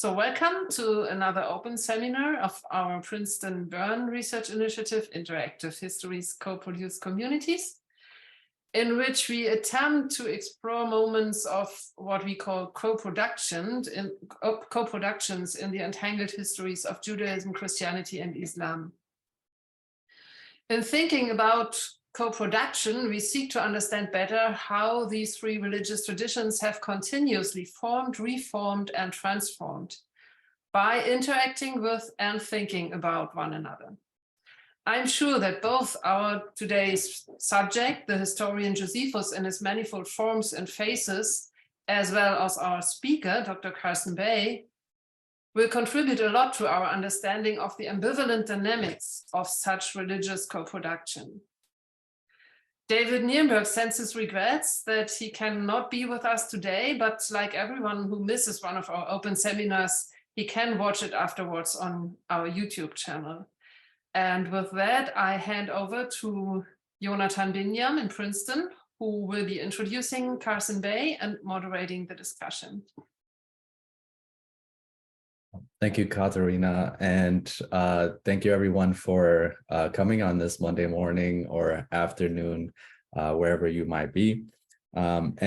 So welcome to another open seminar of our Princeton Byrne Research Initiative, Interactive Histories Co-Produced Communities, in which we attempt to explore moments of what we call co-productions in the entangled histories of Judaism, Christianity, and Islam. In thinking about co-production, we seek to understand better how these three religious traditions have continuously formed, reformed, and transformed by interacting with and thinking about one another. I'm sure that both our today's subject, the historian Josephus in his manifold forms and faces, as well as our speaker, Dr. Caron Bay, will contribute a lot to our understanding of the ambivalent dynamics of such religious co-production. David Nirenberg sends his regrets that he cannot be with us today, but like everyone who misses one of our open seminars, he can watch it afterwards on our YouTube channel. And with that, I hand over to Jonathan Binyam in Princeton, who will be introducing Caron Bay and moderating the discussion. Thank you, Katharina, and thank you everyone for coming on this Monday morning or afternoon, wherever you might be. Yeah,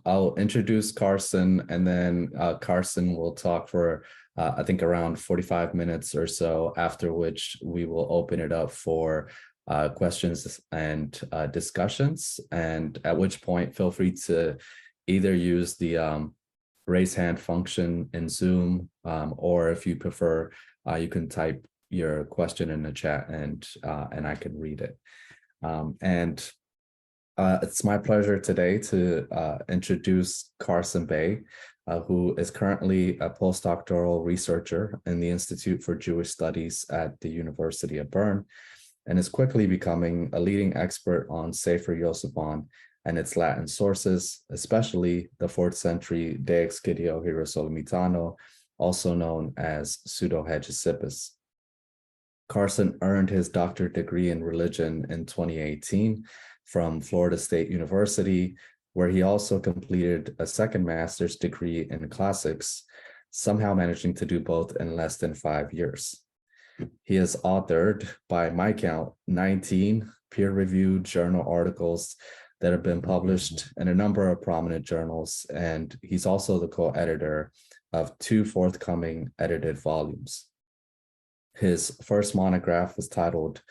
I'll introduce Caron, and then Caron will talk for I think around 45 minutes or so, after which we will open it up for questions and discussions, and at which point feel free to either use the raise hand function in Zoom, or if you prefer, you can type your question in the chat and I can read it. It's my pleasure today to introduce Caron Bay, who is currently a postdoctoral researcher in the Institute for Jewish Studies at the University of Bern, and is quickly becoming a leading expert on Sefer Yosefon and its Latin sources, especially the 4th century De Excidio Hierosolomitano, also known as Pseudo-Hegesippus. Caron earned his doctorate degree in religion in 2018 from Florida State University, where he also completed a second master's degree in classics, somehow managing to do both in less than 5 years. He has authored, by my count, 19 peer-reviewed journal articles that have been published in a number of prominent journals, and he's also the co-editor of 2 forthcoming edited volumes. His first monograph was titled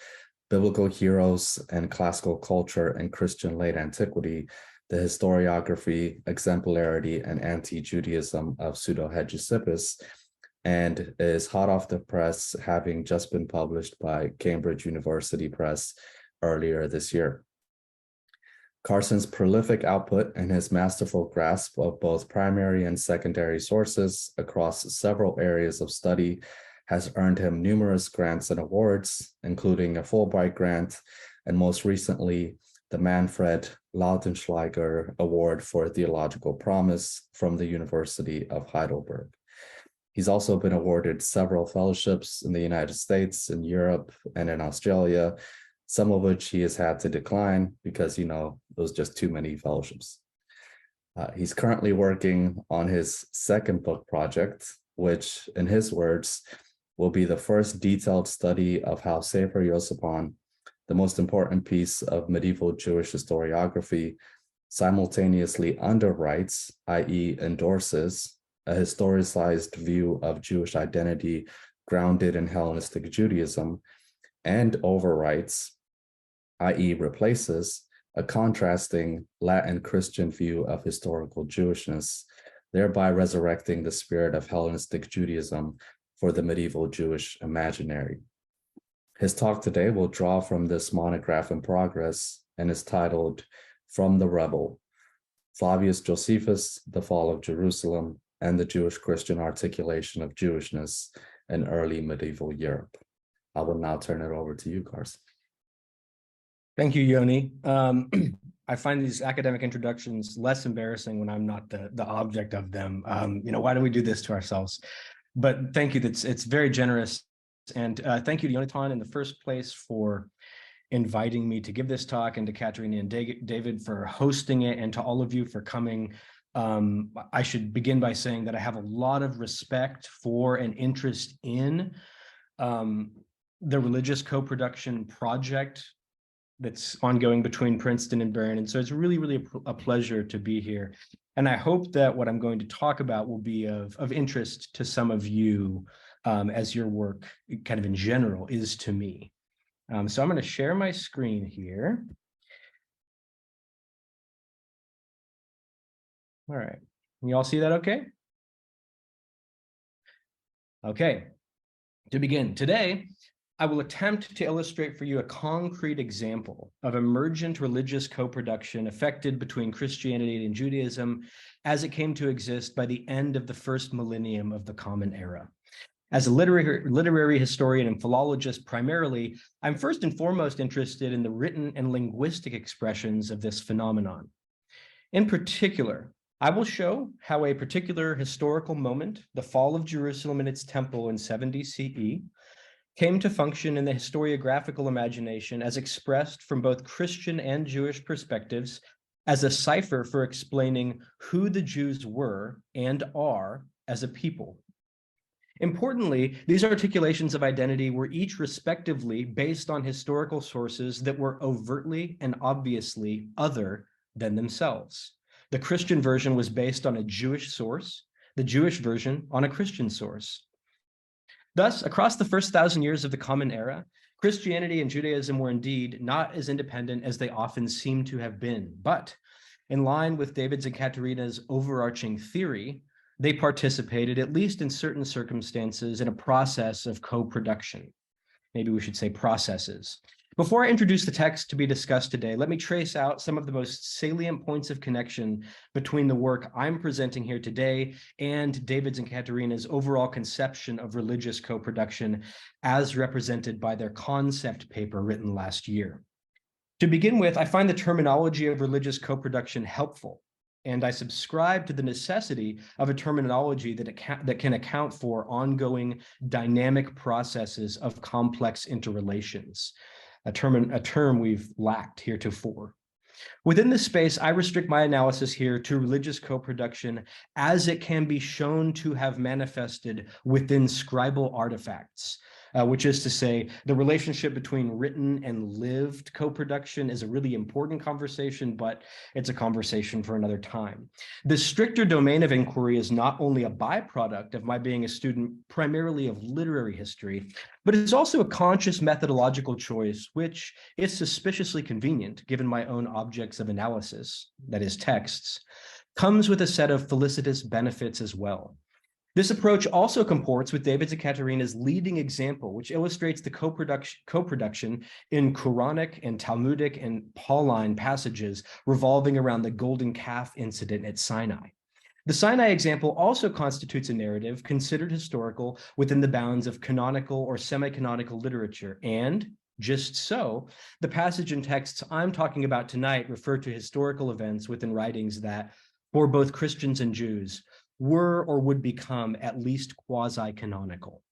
Biblical Heroes and Classical Culture in Christian Late Antiquity, the Historiography, Exemplarity, and Anti-Judaism of Pseudo-Hegesippus, and is hot off the press, having just been published by Cambridge University Press earlier this year. Caron's prolific output and his masterful grasp of both primary and secondary sources across several areas of study has earned him numerous grants and awards, including a Fulbright grant, and most recently, the Manfred Lautenschläger Award for Theological Promise from the University of Heidelberg. He's also been awarded several fellowships in the United States, in Europe, and in Australia, some of which he has had to decline because, there's just too many fellowships. He's currently working on his second book project, which, in his words, will be the first detailed study of how Sefer Yosefon, the most important piece of medieval Jewish historiography, simultaneously underwrites, i.e. endorses, a historicized view of Jewish identity grounded in Hellenistic Judaism, and overwrites, i.e. replaces, a contrasting Latin Christian view of historical Jewishness, thereby resurrecting the spirit of Hellenistic Judaism for the medieval Jewish imaginary. His talk today will draw from this monograph in progress and is titled From the Rebel, Flavius Josephus, the Fall of Jerusalem, and the Jewish-Christian Articulation of Jewishness in Early Medieval Europe. I will now turn it over to you, Caron. Thank you, Yoni. I find these academic introductions less embarrassing when I'm not the object of them. Why do we do this to ourselves? But thank you. It's very generous. And thank you to Jonathan in the first place for inviting me to give this talk, and to Katerina and David for hosting it, and to all of you for coming I should begin by saying that I have a lot of respect for and interest in the religious co-production project that's ongoing between Princeton and Barron. And so it's really, really a pleasure to be here. And I hope that what I'm going to talk about will be of interest to some of you as your work kind of in general is to me. So I'm going to share my screen here. All right. Can you all see that okay? Okay. To begin, today, I will attempt to illustrate for you a concrete example of emergent religious co-production effected between Christianity and Judaism as it came to exist by the end of the first millennium of the Common Era. As a literary historian and philologist primarily, I'm first and foremost interested in the written and linguistic expressions of this phenomenon. In particular, I will show how a particular historical moment, the fall of Jerusalem and its temple in 70 CE, came to function in the historiographical imagination as expressed from both Christian and Jewish perspectives as a cipher for explaining who the Jews were and are as a people. Importantly, these articulations of identity were each respectively based on historical sources that were overtly and obviously other than themselves. The Christian version was based on a Jewish source, the Jewish version on a Christian source. Thus, across the first 1,000 years of the Common Era, Christianity and Judaism were indeed not as independent as they often seem to have been, but in line with David's and Katerina's overarching theory, they participated, at least in certain circumstances, in a process of co-production. Maybe we should say processes. Before I introduce the text to be discussed today, let me trace out some of the most salient points of connection between the work I'm presenting here today and David's and Katerina's overall conception of religious co-production as represented by their concept paper written last year. To begin with, I find the terminology of religious co-production helpful, and I subscribe to the necessity of a terminology that can account for ongoing dynamic processes of complex interrelations. A term we've lacked heretofore. Within this space, I restrict my analysis here to religious co-production as it can be shown to have manifested within scribal artifacts, which is to say the relationship between written and lived co-production is a really important conversation, but it's a conversation for another time. The stricter domain of inquiry is not only a byproduct of my being a student primarily of literary history, but it's also a conscious methodological choice, which is suspiciously convenient given my own objects of analysis, that is texts, comes with a set of felicitous benefits as well. This approach also comports with David's and Katerina's leading example, which illustrates the co-production in Quranic and Talmudic and Pauline passages revolving around the golden calf incident at Sinai. The Sinai example also constitutes a narrative considered historical within the bounds of canonical or semi-canonical literature, and just so, the passage and texts I'm talking about tonight refer to historical events within writings that, for both Christians and Jews, were or would become at least quasi-canonical.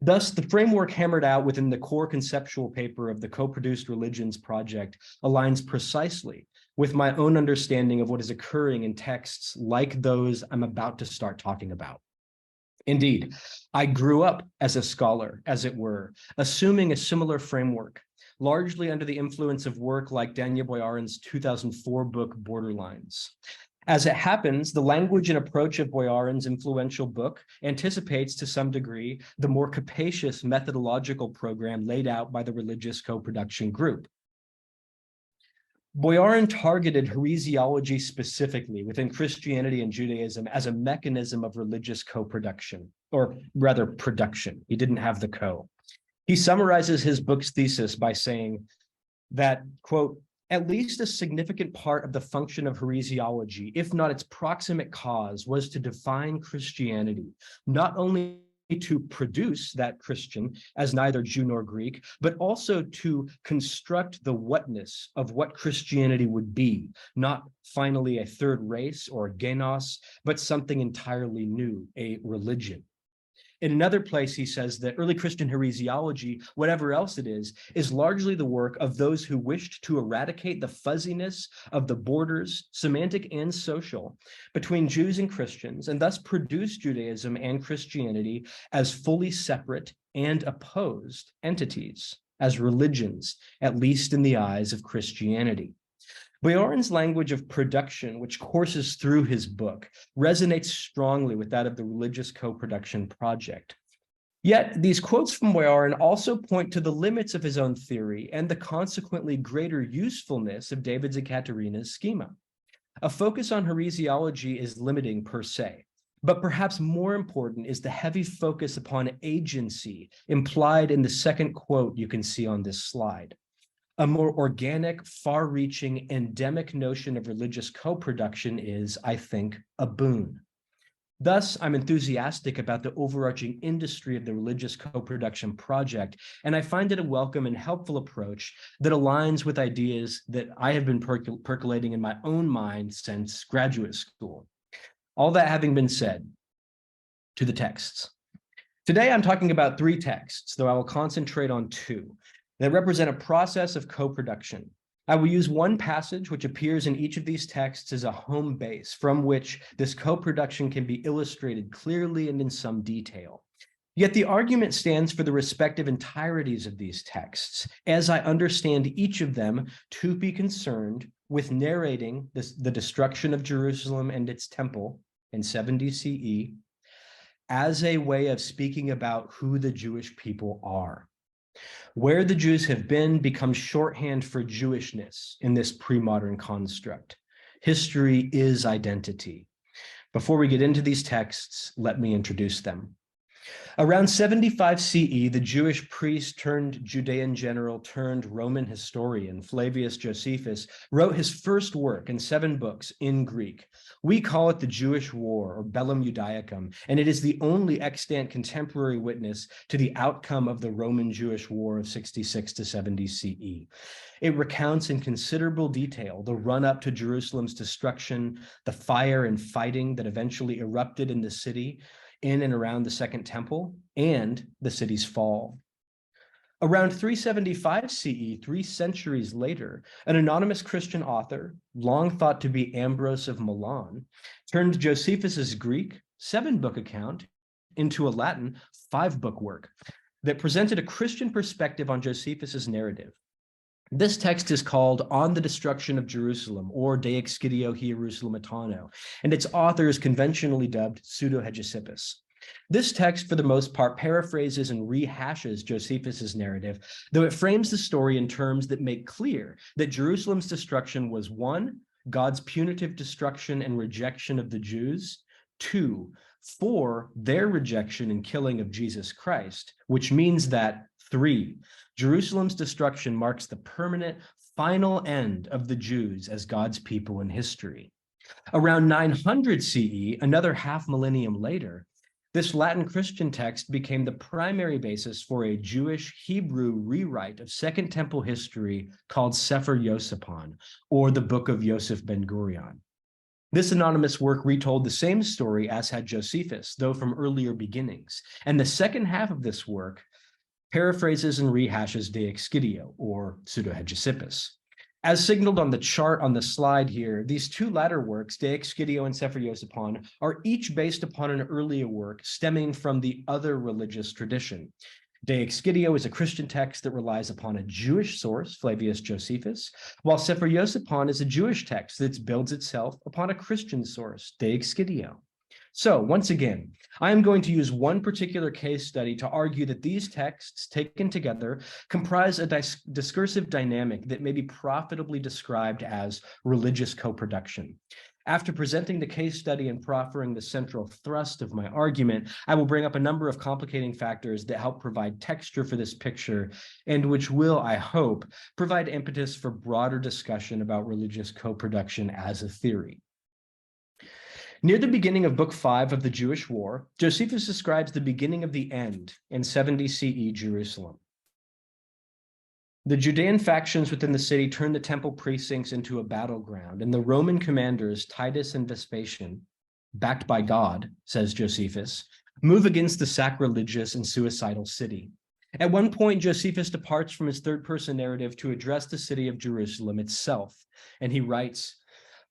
Thus, the framework hammered out within the core conceptual paper of the Co-Produced Religions project aligns precisely with my own understanding of what is occurring in texts like those I'm about to start talking about. Indeed, I grew up as a scholar, as it were, assuming a similar framework, largely under the influence of work like Daniel Boyarin's 2004 book, Borderlines. As it happens, the language and approach of Boyarin's influential book anticipates to some degree the more capacious methodological program laid out by the religious co-production group. Boyarin targeted heresiology specifically within Christianity and Judaism as a mechanism of religious co-production, or rather production. He didn't have the co. He summarizes his book's thesis by saying that, quote, at least a significant part of the function of heresiology, if not its proximate cause, was to define Christianity, not only to produce that Christian as neither Jew nor Greek, but also to construct the whatness of what Christianity would be, not finally a third race or a genos, but something entirely new, a religion. In another place, he says that early Christian heresiology, whatever else it is largely the work of those who wished to eradicate the fuzziness of the borders, semantic and social, between Jews and Christians, and thus produce Judaism and Christianity as fully separate and opposed entities, as religions, at least in the eyes of Christianity. Boyarin's language of production, which courses through his book, resonates strongly with that of the religious co-production project. Yet, these quotes from Boyarin also point to the limits of his own theory and the consequently greater usefulness of David's and Katerina's schema. A focus on heresiology is limiting per se, but perhaps more important is the heavy focus upon agency implied in the second quote you can see on this slide. A more organic, far-reaching, endemic notion of religious co-production is, I think, a boon. Thus, I'm enthusiastic about the overarching industry of the religious co-production project, and I find it a welcome and helpful approach that aligns with ideas that I have been percolating in my own mind since graduate school. All that having been said, to the texts. Today, I'm talking about 3 texts, though I will concentrate on 2. That represent a process of co-production. I will use one passage which appears in each of these texts as a home base from which this co-production can be illustrated clearly and in some detail. Yet the argument stands for the respective entireties of these texts, as I understand each of them to be concerned with narrating the destruction of Jerusalem and its temple in 70 CE as a way of speaking about who the Jewish people are. Where the Jews have been becomes shorthand for Jewishness in this pre-modern construct. History is identity. Before we get into these texts, let me introduce them. Around 75 CE, the Jewish priest turned Judean general turned Roman historian Flavius Josephus wrote his first work in 7 books in Greek. We call it the Jewish War, or Bellum Judaicum, and it is the only extant contemporary witness to the outcome of the Roman-Jewish War of 66 to 70 CE. It recounts in considerable detail the run-up to Jerusalem's destruction, the fire and fighting that eventually erupted in the city, in and around the Second Temple, and the city's fall. Around 375 CE, 3 centuries later, an anonymous Christian author, long thought to be Ambrose of Milan, turned Josephus's Greek 7-book account into a Latin 5-book work that presented a Christian perspective on Josephus's narrative. This text is called On the Destruction of Jerusalem, or De Excidio Hierusalemitanno, and its author is conventionally dubbed Pseudo-Hegesippus. This text, for the most part, paraphrases and rehashes Josephus's narrative, though it frames the story in terms that make clear that Jerusalem's destruction was 1, God's punitive destruction and rejection of the Jews, 2, for their rejection and killing of Jesus Christ, which means that 3, Jerusalem's destruction marks the permanent, final end of the Jews as God's people in history. Around 900 CE, another half millennium later, this Latin Christian text became the primary basis for a Jewish Hebrew rewrite of Second Temple history called Sefer Yosepon, or the Book of Yosef ben Gurion. This anonymous work retold the same story as had Josephus, though from earlier beginnings, and the second half of this work paraphrases and rehashes De Excidio, or Pseudo-Hegesippus. As signaled on the chart on the slide here, these 2 latter works, De Excidio and Sefer Yosepon, are each based upon an earlier work stemming from the other religious tradition. De Excidio is a Christian text that relies upon a Jewish source, Flavius Josephus, while Sefer Yosepon is a Jewish text that builds itself upon a Christian source, De Excidio. So once again, I am going to use one particular case study to argue that these texts taken together comprise a discursive dynamic that may be profitably described as religious co-production. After presenting the case study and proffering the central thrust of my argument, I will bring up a number of complicating factors that help provide texture for this picture and which will, I hope, provide impetus for broader discussion about religious co-production as a theory. Near the beginning of Book 5 of the Jewish War, Josephus describes the beginning of the end in 70 CE Jerusalem. The Judean factions within the city turned the temple precincts into a battleground, and the Roman commanders Titus and Vespasian, backed by God, says Josephus, move against the sacrilegious and suicidal city. At one point, Josephus departs from his third-person narrative to address the city of Jerusalem itself, and he writes,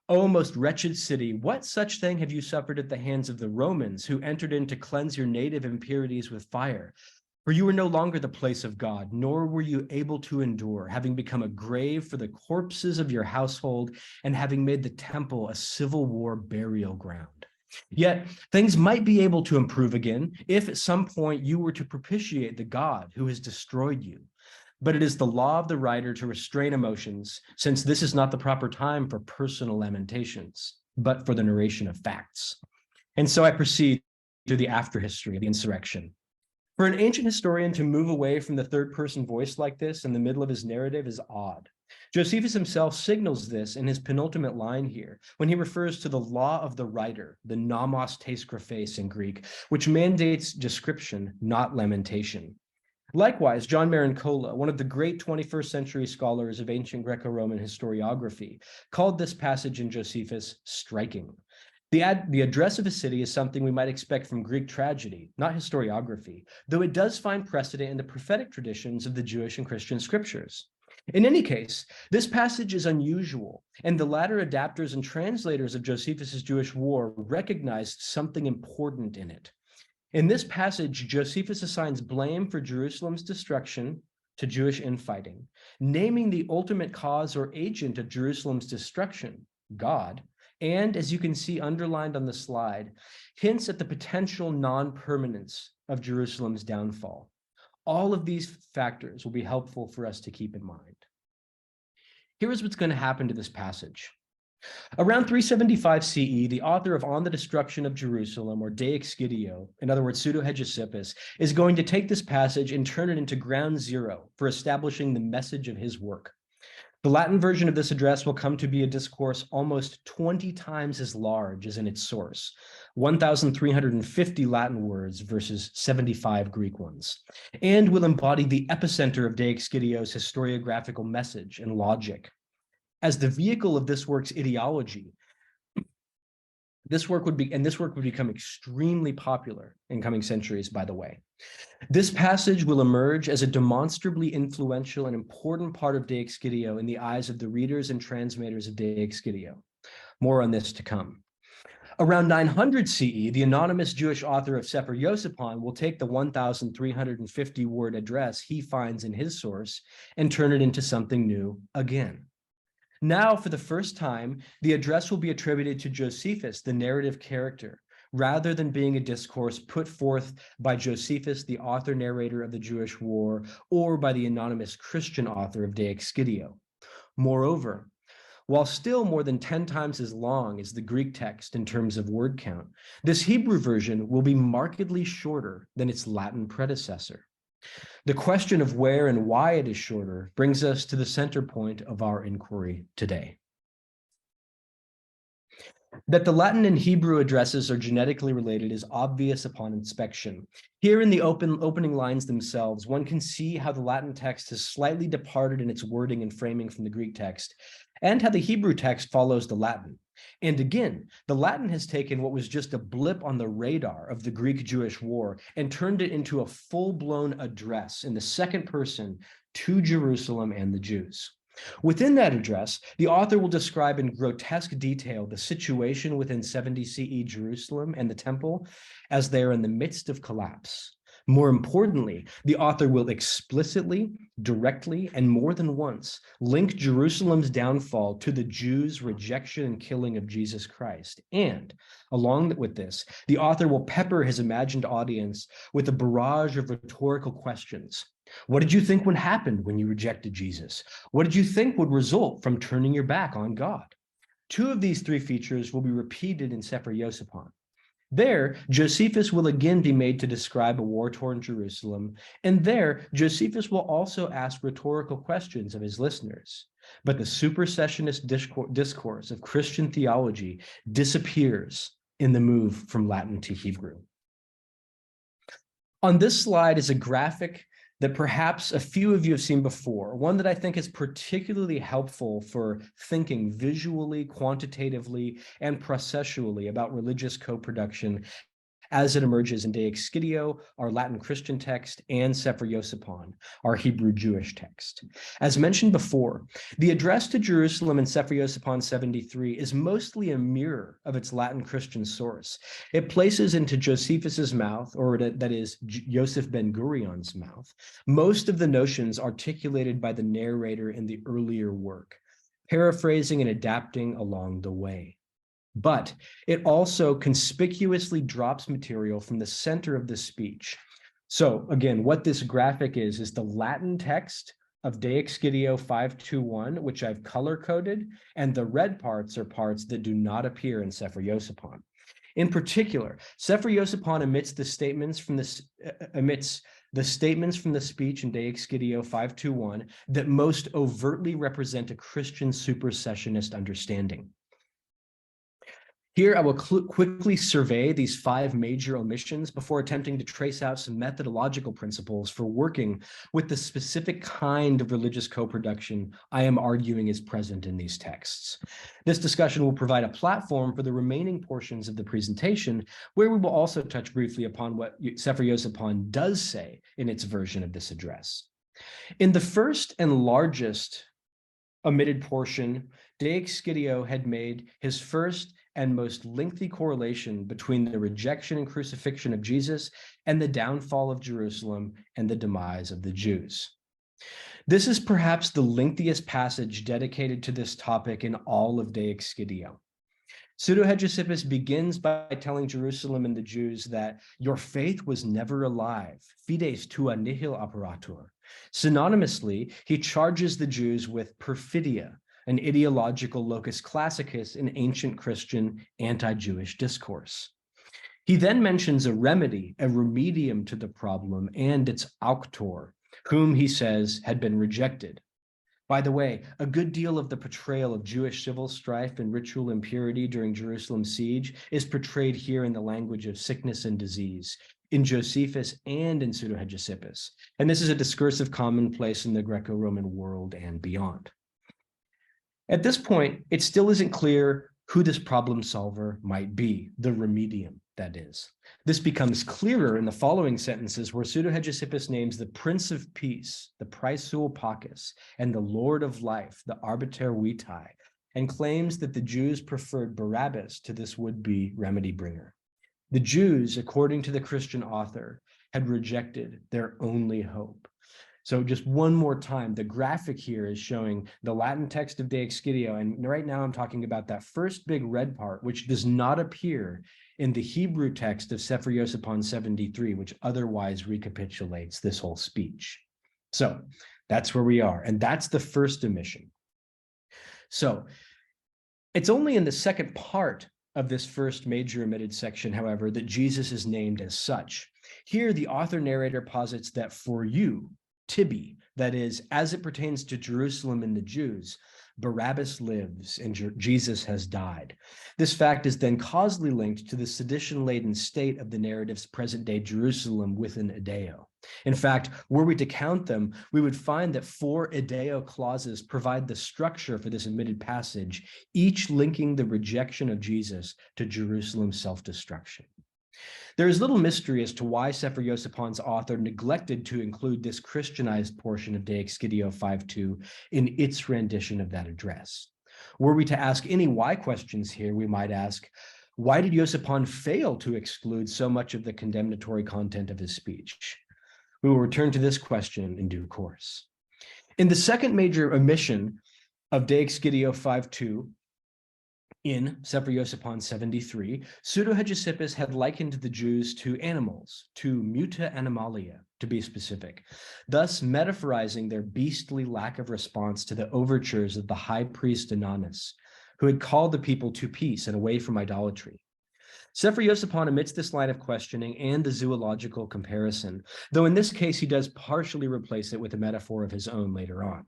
"O most wretched city, what such thing have you suffered at the hands of the Romans, who entered in to cleanse your native impurities with fire? For you were no longer the place of God, nor were you able to endure, having become a grave for the corpses of your household, and having made the temple a civil war burial ground. Yet things might be able to improve again if at some point you were to propitiate the God who has destroyed you. But it is the law of the writer to restrain emotions, since this is not the proper time for personal lamentations, but for the narration of facts." And so I proceed to the after history of the insurrection. For an ancient historian to move away from the third-person voice like this in the middle of his narrative is odd. Josephus himself signals this in his penultimate line here, when he refers to the law of the writer, the nomos tes graphes in Greek, which mandates description, not lamentation. Likewise, John Marincola, one of the great 21st century scholars of ancient Greco-Roman historiography, called this passage in Josephus striking. The address of a city is something we might expect from Greek tragedy, not historiography, though it does find precedent in the prophetic traditions of the Jewish and Christian scriptures. In any case, this passage is unusual, and the latter adapters and translators of Josephus's Jewish war recognized something important in it. In this passage, Josephus assigns blame for Jerusalem's destruction to Jewish infighting, naming the ultimate cause or agent of Jerusalem's destruction, God, and, as you can see underlined on the slide, hints at the potential non-permanence of Jerusalem's downfall. All of these factors will be helpful for us to keep in mind. Here is what's going to happen to this passage. Around 375 CE, the author of On the Destruction of Jerusalem, or De Excidio, in other words, Pseudo-Hegesippus, is going to take this passage and turn it into ground zero for establishing the message of his work. The Latin version of this address will come to be a discourse almost 20 times as large as in its source, 1,350 Latin words versus 75 Greek ones, and will embody the epicenter of De Excidio's historiographical message and logic. As the vehicle of this work's ideology, this work would become extremely popular in coming centuries, by the way. This passage will emerge as a demonstrably influential and important part of De Excidio in the eyes of the readers and translators of De Excidio. More on this to come. Around 900 CE, the anonymous Jewish author of Sefer Yosipon will take the 1,350 word address he finds in his source and turn it into something new again. Now, for the first time, the address will be attributed to Josephus, the narrative character, rather than being a discourse put forth by Josephus, the author-narrator of the Jewish war, or by the anonymous Christian author of De Excidio. Moreover, while still more than 10 times as long as the Greek text in terms of word count, this Hebrew version will be markedly shorter than its Latin predecessor. The question of where and why it is shorter brings us to the center point of our inquiry today. That the Latin and Hebrew addresses are genetically related is obvious upon inspection. Here in the opening lines themselves, one can see how the Latin text has slightly departed in its wording and framing from the Greek text, and how the Hebrew text follows the Latin. And again, the Latin has taken what was just a blip on the radar of the Greek-Jewish war and turned it into a full-blown address in the second person to Jerusalem and the Jews. Within that address, the author will describe in grotesque detail the situation within 70 CE Jerusalem and the temple as they are in the midst of collapse. More importantly, the author will explicitly, directly, and more than once link Jerusalem's downfall to the Jews' rejection and killing of Jesus Christ. And along with this, the author will pepper his imagined audience with a barrage of rhetorical questions. What did you think would happen when you rejected Jesus? What did you think would result from turning your back on God? Two of these three features will be repeated in Sefer Yosipon. There, Josephus will again be made to describe a war-torn Jerusalem, and there, Josephus will also ask rhetorical questions of his listeners. But the supersessionist discourse of Christian theology disappears in the move from Latin to Hebrew. On this slide is a graphic that perhaps a few of you have seen before, one that I think is particularly helpful for thinking visually, quantitatively, and processually about religious co-production as it emerges in De Excidio, our Latin Christian text, and Sefer Yosipon, our Hebrew Jewish text. As mentioned before, the address to Jerusalem in Sefer Yosipon 73 is mostly a mirror of its Latin Christian source. It places into Josephus's mouth, or that is Yosef ben Gurion's mouth, most of the notions articulated by the narrator in the earlier work, paraphrasing and adapting along the way. But it also conspicuously drops material from the center of the speech. So again, what this graphic is the Latin text of De Excidio 521, which I've color-coded, and the red parts are parts that do not appear in Sefer Yosipon. In particular, Sefer Yosipon omits the statements from the speech in De Excidio 521 that most overtly represent a Christian supersessionist understanding. Here, I will quickly survey these 5 major omissions before attempting to trace out some methodological principles for working with the specific kind of religious co-production I am arguing is present in these texts. This discussion will provide a platform for the remaining portions of the presentation, where we will also touch briefly upon what Sefer Yosipon does say in its version of this address. In the first and largest omitted portion, De Excidio had made his first and most lengthy correlation between the rejection and crucifixion of Jesus and the downfall of Jerusalem and the demise of the Jews. This is perhaps the lengthiest passage dedicated to this topic in all of De Excidio. Pseudo-Hegesippus begins by telling Jerusalem and the Jews that your faith was never alive, fides tua nihil apparatur. Synonymously, he charges the Jews with perfidia, an ideological locus classicus in ancient Christian anti-Jewish discourse. He then mentions a remedy, a remedium to the problem and its auctor, whom he says had been rejected. By the way, a good deal of the portrayal of Jewish civil strife and ritual impurity during Jerusalem's siege is portrayed here in the language of sickness and disease, in Josephus and in Pseudo-Hegesippus. And this is a discursive commonplace in the Greco-Roman world and beyond. At this point, it still isn't clear who this problem solver might be, the remedium, that is. This becomes clearer in the following sentences where Pseudo-Hegesippus names the Prince of Peace, the Praesul Pacus, and the Lord of Life, the Arbiter Vitae, and claims that the Jews preferred Barabbas to this would-be remedy bringer. The Jews, according to the Christian author, had rejected their only hope. So just one more time, the graphic here is showing the Latin text of De Excidio, and right now I'm talking about that first big red part, which does not appear in the Hebrew text of Sefer Yosipon 73, which otherwise recapitulates this whole speech. So that's where we are, and that's the first omission. So it's only in the second part of this first major omitted section, however, that Jesus is named as such. Here, the author narrator posits that for you, Tibi, that is, as it pertains to Jerusalem and the Jews, Barabbas lives and Jesus has died. This fact is then causally linked to the sedition-laden state of the narrative's present-day Jerusalem within Ideo. In fact, were we to count them, we would find that 4 Ideo clauses provide the structure for this omitted passage, each linking the rejection of Jesus to Jerusalem's self-destruction. There is little mystery as to why Sefer Yosipon's author neglected to include this Christianized portion of De Excidio 5.2 in its rendition of that address. Were we to ask any why questions here, we might ask, why did Yosipon fail to exclude so much of the condemnatory content of his speech? We will return to this question in due course. In the second major omission of De Excidio 5.2, in Sefer Yosipon 73, Pseudo-Hegesippus had likened the Jews to animals, to muta animalia, to be specific, thus metaphorizing their beastly lack of response to the overtures of the high priest Ananus, who had called the people to peace and away from idolatry. Sefer Yosipon omits this line of questioning and the zoological comparison, though in this case he does partially replace it with a metaphor of his own later on.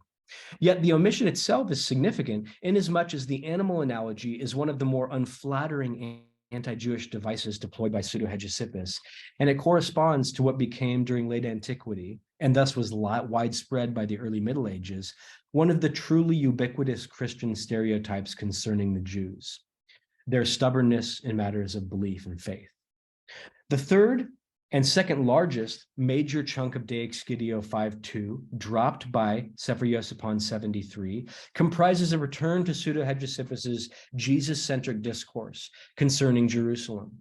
Yet the omission itself is significant inasmuch as the animal analogy is one of the more unflattering anti-Jewish devices deployed by Pseudo-Hegesippus, and it corresponds to what became during late antiquity, and thus was widespread by the early Middle Ages, one of the truly ubiquitous Christian stereotypes concerning the Jews, their stubbornness in matters of belief and faith. The third and second largest major chunk of De Excidio 5.2, dropped by Sefer Yosipon 73, comprises a return to Pseudo-Hegesippus's Jesus-centric discourse concerning Jerusalem.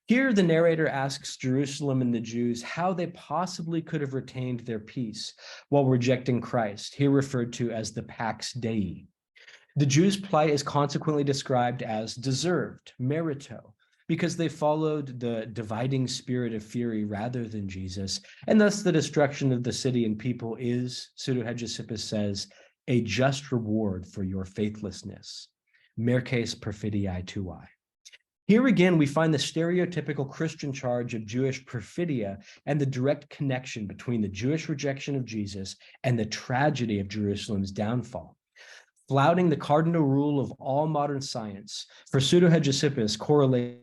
Here, the narrator asks Jerusalem and the Jews how they possibly could have retained their peace while rejecting Christ, here referred to as the Pax Dei. The Jews' plight is consequently described as deserved, merito, because they followed the dividing spirit of fury rather than Jesus, and thus the destruction of the city and people is, Pseudo-Hegesippus says, a just reward for your faithlessness. Merces perfidiae tuae. Here again, we find the stereotypical Christian charge of Jewish perfidia and the direct connection between the Jewish rejection of Jesus and the tragedy of Jerusalem's downfall. Flouting the cardinal rule of all modern science, for Pseudo-Hegesippus, correlation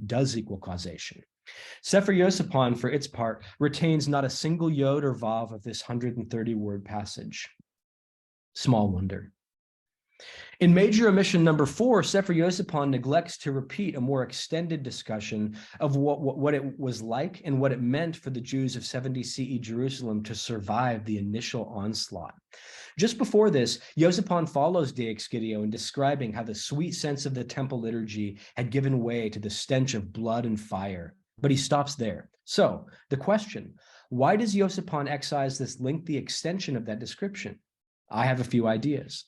does equal causation. Sefer Yosipon, for its part, retains not a single yod or vav of this 130-word passage. Small wonder. In major omission number 4, Sefer Yosipon neglects to repeat a more extended discussion of what it was like and what it meant for the Jews of 70 CE Jerusalem to survive the initial onslaught. Just before this, Yosipon follows De Excidio in describing how the sweet sense of the temple liturgy had given way to the stench of blood and fire, but he stops there. So, the question, why does Yosipon excise this lengthy extension of that description? I have a few ideas.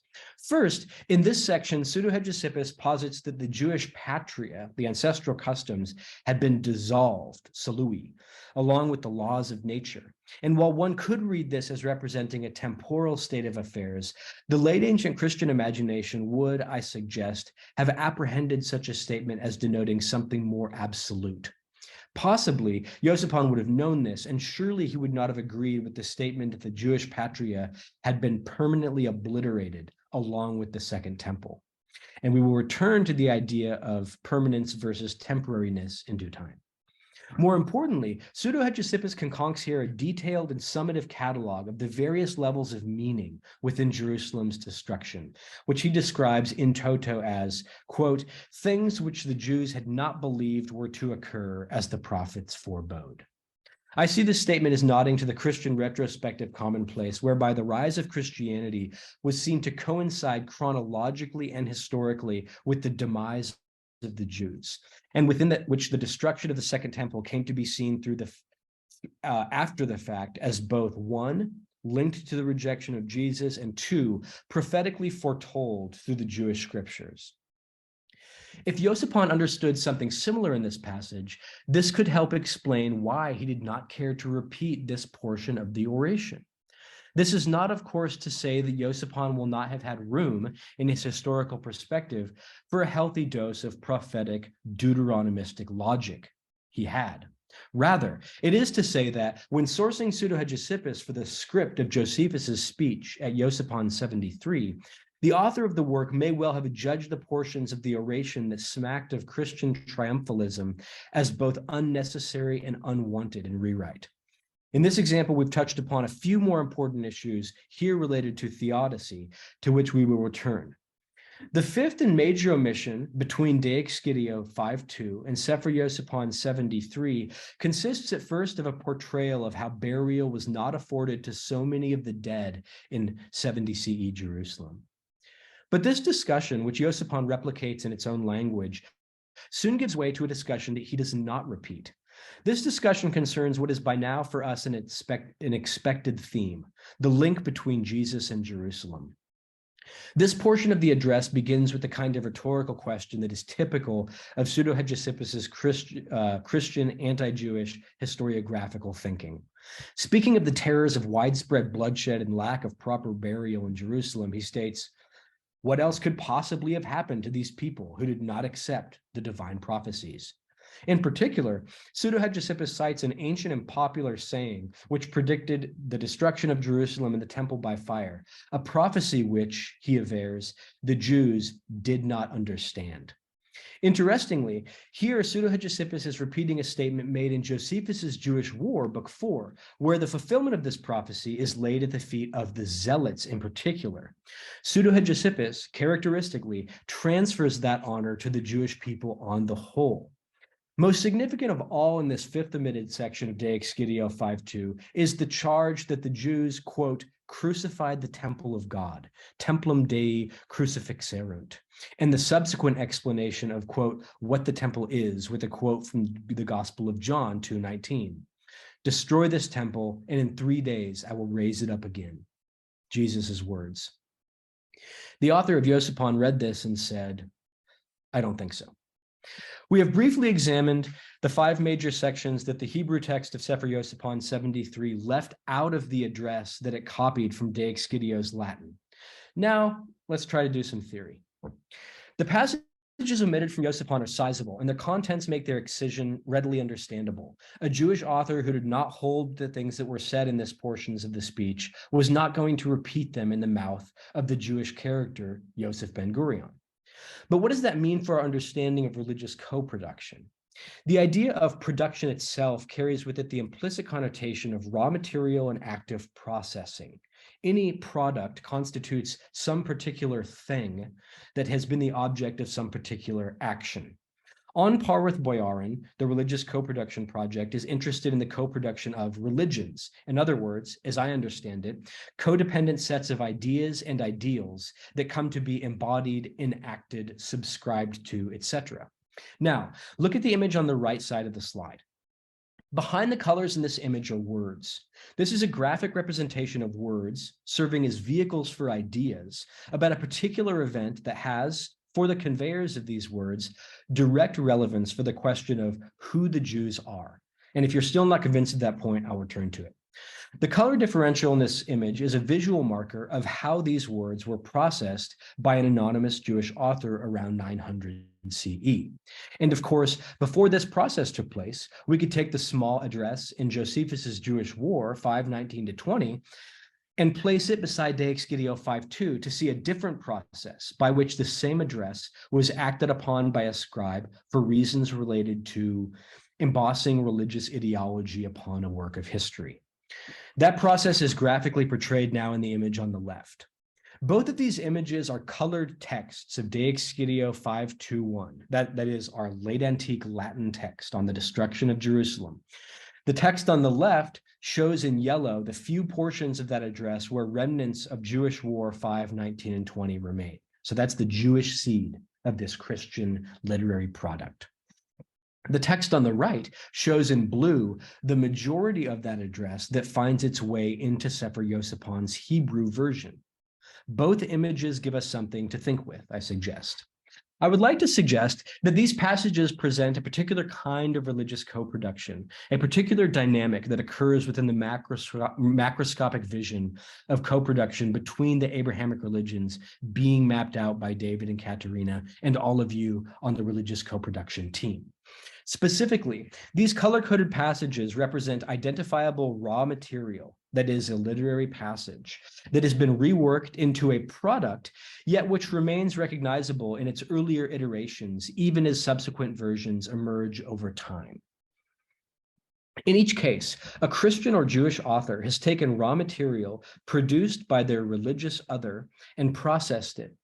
First, in this section, Pseudo-Hegesippus posits that the Jewish patria, the ancestral customs, had been dissolved, salui, along with the laws of nature. And while one could read this as representing a temporal state of affairs, the late ancient Christian imagination would, I suggest, have apprehended such a statement as denoting something more absolute. Possibly, Yosipon would have known this, and surely he would not have agreed with the statement that the Jewish patria had been permanently obliterated along with the Second Temple. And we will return to the idea of permanence versus temporariness in due time. More importantly, Pseudo-Hegesippus concocts here a detailed and summative catalog of the various levels of meaning within Jerusalem's destruction, which he describes in toto as, quote, things which the Jews had not believed were to occur as the prophets forebode. I see this statement as nodding to the Christian retrospective commonplace, whereby the rise of Christianity was seen to coincide chronologically and historically with the demise of the Jews, and within that which the destruction of the Second Temple came to be seen through the after the fact as both, one, linked to the rejection of Jesus, and two, prophetically foretold through the Jewish scriptures. If Yosipon understood something similar in this passage, this could help explain why he did not care to repeat this portion of the oration. This is not, of course, to say that Yosipon will not have had room in his historical perspective for a healthy dose of prophetic Deuteronomistic logic. He had. Rather, it is to say that when sourcing Pseudo-Hegesippus for the script of Josephus's speech at Yosipon 73, the author of the work may well have judged the portions of the oration that smacked of Christian triumphalism as both unnecessary and unwanted in rewrite. In this example, we've touched upon a few more important issues here related to theodicy, to which we will return. The fifth and major omission between De Excidio 5.2 and Sefer Yosipon 73 consists at first of a portrayal of how burial was not afforded to so many of the dead in 70 CE Jerusalem. But this discussion, which Yosipon replicates in its own language, soon gives way to a discussion that he does not repeat. This discussion concerns what is by now for us an expected theme, the link between Jesus and Jerusalem. This portion of the address begins with the kind of rhetorical question that is typical of Pseudo-Hegesippus's Christian anti-Jewish historiographical thinking. Speaking of the terrors of widespread bloodshed and lack of proper burial in Jerusalem, he states, "What else could possibly have happened to these people who did not accept the divine prophecies?" In particular, Pseudo-Hegesippus cites an ancient and popular saying which predicted the destruction of Jerusalem and the temple by fire, a prophecy which, he avers, the Jews did not understand. Interestingly, here Pseudo-Hegesippus is repeating a statement made in Josephus's Jewish War, Book 4, where the fulfillment of this prophecy is laid at the feet of the Zealots in particular. Pseudo-Hegesippus, characteristically, transfers that honor to the Jewish people on the whole. Most significant of all in this fifth omitted section of De Excidio 5.2 is the charge that the Jews, quote, crucified the temple of God, templum Dei crucifixerunt, and the subsequent explanation of, quote, what the temple is, with a quote from the Gospel of John 2:19. Destroy this temple, and in 3 days I will raise it up again. Jesus' words. The author of Iosipon read this and said, I don't think so. We have briefly examined the 5 major sections that the Hebrew text of Sefer Iosipon 73 left out of the address that it copied from De Excitio's Latin. Now, let's try to do some theory. The passages omitted from Iosipon are sizable, and their contents make their excision readily understandable. A Jewish author who did not hold the things that were said in this portions of the speech was not going to repeat them in the mouth of the Jewish character, Yosef ben Gurion. But what does that mean for our understanding of religious co-production? The idea of production itself carries with it the implicit connotation of raw material and active processing. Any product constitutes some particular thing that has been the object of some particular action. On par with Boyarin, the Religious Co-Production Project is interested in the co-production of religions. In other words, as I understand it, codependent sets of ideas and ideals that come to be embodied, enacted, subscribed to, etc. Now, look at the image on the right side of the slide. Behind the colors in this image are words. This is a graphic representation of words serving as vehicles for ideas about a particular event that has, for the conveyors of these words, direct relevance for the question of who the Jews are. And if you're still not convinced at that point, I'll return to it. The color differential in this image is a visual marker of how these words were processed by an anonymous Jewish author around 900 CE. And of course, before this process took place, we could take the small address in Josephus's Jewish War, 5:19-20, and place it beside De Excidio 5.2 to see a different process by which the same address was acted upon by a scribe for reasons related to embossing religious ideology upon a work of history. That process is graphically portrayed now in the image on the left. Both of these images are colored texts of De Excidio 5.2.1. That is our late antique Latin text on the destruction of Jerusalem. The text on the left shows in yellow the few portions of that address where remnants of Jewish War 5:19-20 remain. So that's the Jewish seed of this Christian literary product. The text on the right shows in blue the majority of that address that finds its way into Sefer Iosipon's Hebrew version. Both images give us something to think with, I suggest. I would like to suggest that these passages present a particular kind of religious co-production, a particular dynamic that occurs within the macroscopic vision of co-production between the Abrahamic religions being mapped out by David and Katerina and all of you on the religious co-production team. Specifically, these color-coded passages represent identifiable raw material, that is a literary passage, that has been reworked into a product, yet which remains recognizable in its earlier iterations, even as subsequent versions emerge over time. In each case, a Christian or Jewish author has taken raw material produced by their religious other and processed it.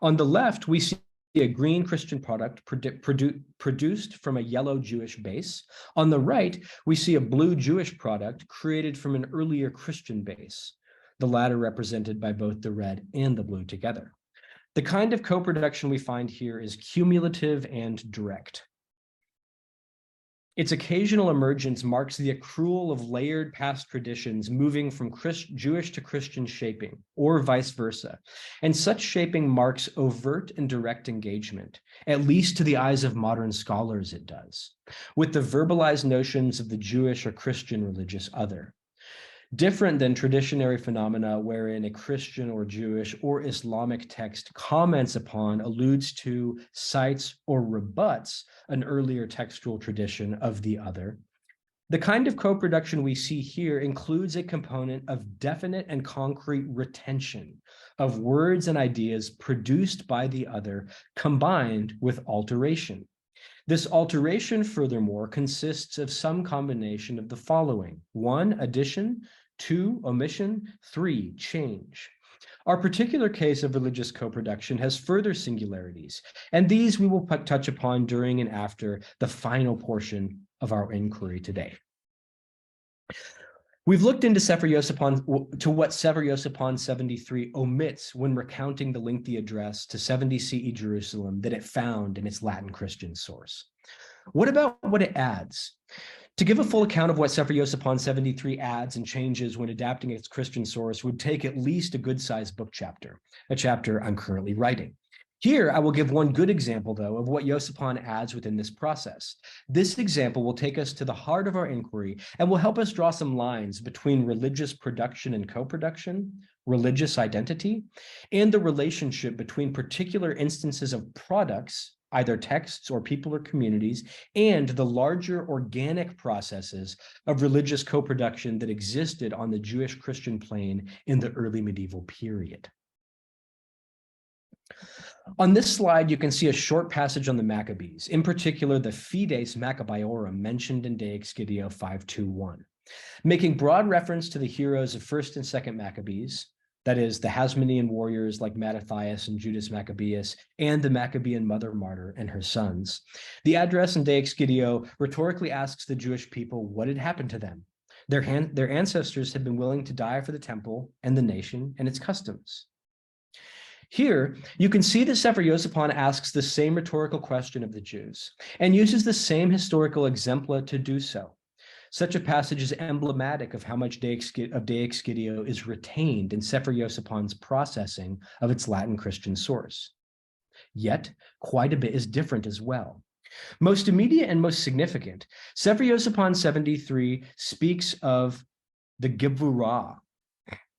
On the left, we see a green Christian product produced from a yellow Jewish base. On the right, we see a blue Jewish product created from an earlier Christian base, the latter represented by both the red and the blue together. The kind of co-production we find here is cumulative and direct. Its occasional emergence marks the accrual of layered past traditions moving from Jewish to Christian shaping, or vice versa. And such shaping marks overt and direct engagement, at least to the eyes of modern scholars it does, with the verbalized notions of the Jewish or Christian religious other. Different than traditionary phenomena wherein a Christian or Jewish or Islamic text comments upon, alludes to, cites, or rebuts an earlier textual tradition of the other. The kind of co-production we see here includes a component of definite and concrete retention of words and ideas produced by the other, combined with alteration. This alteration, furthermore, consists of some combination of the following: 1, addition; 2, omission; 3, change. Our particular case of religious co-production has further singularities, and these we will touch upon during and after the final portion of our inquiry today. We've looked into what Sefer Yosipon 73 omits when recounting the lengthy address to 70 CE Jerusalem that it found in its Latin Christian source. What about what it adds? To give a full account of what Sefer Yosipon 73 adds and changes when adapting its Christian source would take at least a good-sized book chapter, a chapter I'm currently writing. Here, I will give one good example, though, of what Yosipon adds within this process. This example will take us to the heart of our inquiry and will help us draw some lines between religious production and co-production, religious identity, and the relationship between particular instances of products, either texts or people or communities, and the larger organic processes of religious co-production that existed on the Jewish-Christian plane in the early medieval period. On this slide, you can see a short passage on the Maccabees, in particular the Fides Maccabeorum mentioned in De Excidio 521, making broad reference to the heroes of 1st and 2nd Maccabees, that is, the Hasmonean warriors like Mattathias and Judas Maccabeus, and the Maccabean mother martyr and her sons. The address in De Excidio rhetorically asks the Jewish people what had happened to them. Their ancestors had been willing to die for the temple and the nation and its customs. Here, you can see that Sefer Yosipon asks the same rhetorical question of the Jews and uses the same historical exempla to do so. Such a passage is emblematic of how much De Excidio is retained in Sefer Yosipon's processing of its Latin Christian source. Yet, quite a bit is different as well. Most immediate and most significant, Sefer Yosipon 73 speaks of the Gevurah,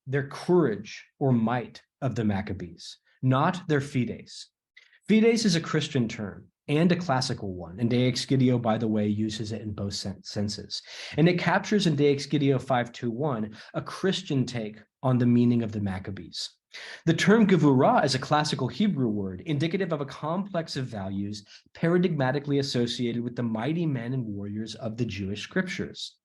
their courage or might of the Maccabees, not their fides. Fides is a Christian term and a classical one, and De Excidio, by the way, uses it in both senses. And it captures in De Excidio 521 a Christian take on the meaning of the Maccabees. The term Gevurah is a classical Hebrew word indicative of a complex of values paradigmatically associated with the mighty men and warriors of the Jewish scriptures.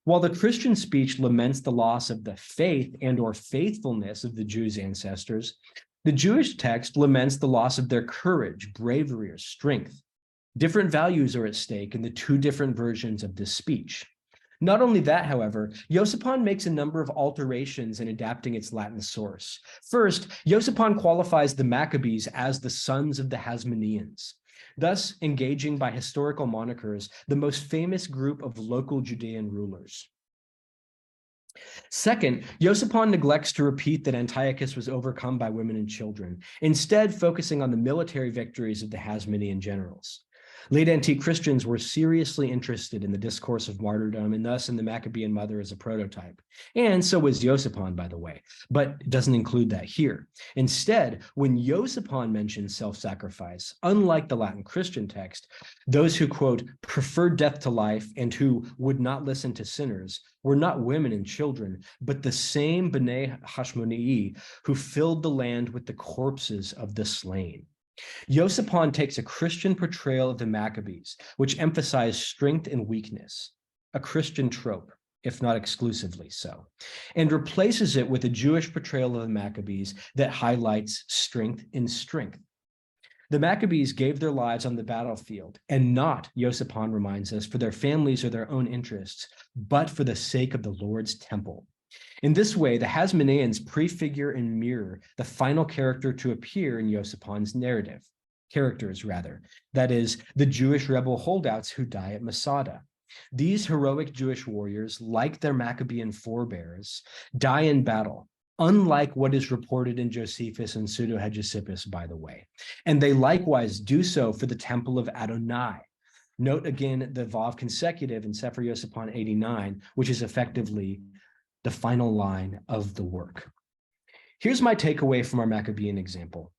While the Christian speech laments the loss of the faith and or faithfulness of the Jews' ancestors, the Jewish text laments the loss of their courage, bravery, or strength. Different values are at stake in the two different versions of this speech. Not only that, however, Yosipon makes a number of alterations in adapting its Latin source. First, Yosipon qualifies the Maccabees as the sons of the Hasmoneans, thus engaging by historical monikers the most famous group of local Judean rulers. Second, Yosipon neglects to repeat that Antiochus was overcome by women and children, instead focusing on the military victories of the Hasmonean generals. Late antique Christians were seriously interested in the discourse of martyrdom and thus in the Maccabean mother as a prototype. And so was Yosipon, by the way, but it doesn't include that here. Instead, when Yosipon mentions self-sacrifice, unlike the Latin Christian text, those who, quote, preferred death to life and who would not listen to sinners were not women and children, but the same B'nai Hashmonii who filled the land with the corpses of the slain. Yosipon takes a Christian portrayal of the Maccabees, which emphasized strength and weakness, a Christian trope, if not exclusively so, and replaces it with a Jewish portrayal of the Maccabees that highlights strength in strength. The Maccabees gave their lives on the battlefield, and not, Yosipon reminds us, for their families or their own interests, but for the sake of the Lord's temple. In this way, the Hasmoneans prefigure and mirror the final character to appear in Yosipon's narrative, that is, the Jewish rebel holdouts who die at Masada. These heroic Jewish warriors, like their Maccabean forebears, die in battle, unlike what is reported in Josephus and Pseudo-Hegesippus, by the way. And they likewise do so for the temple of Adonai. Note again the Vav consecutive in Sefer Yosipon 89, which is effectively the final line of the work. Here's my takeaway from our Maccabean example.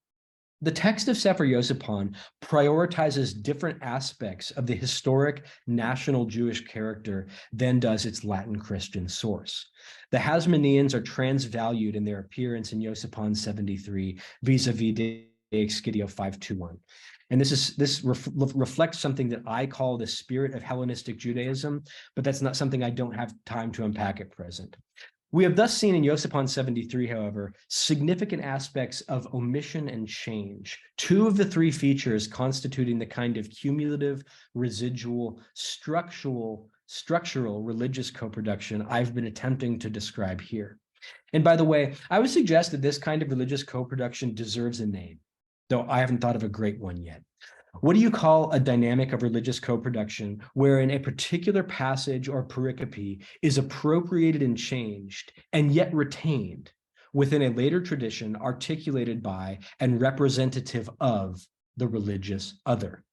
The text of Sefer Yosipon prioritizes different aspects of the historic national Jewish character than does its Latin Christian source. The Hasmoneans are transvalued in their appearance in Yosipon 73 vis-a-vis De Excidio 521. And this reflects something that I call the spirit of Hellenistic Judaism, but that's not something I don't have time to unpack at present. We have thus seen in Yosipon 73, however, significant aspects of omission and change, two of the three features constituting the kind of cumulative, residual, structural religious co-production I've been attempting to describe here. And by the way, I would suggest that this kind of religious co-production deserves a name, though I haven't thought of a great one yet. What do you call a dynamic of religious co-production wherein a particular passage or pericope is appropriated and changed and yet retained within a later tradition articulated by and representative of the religious other?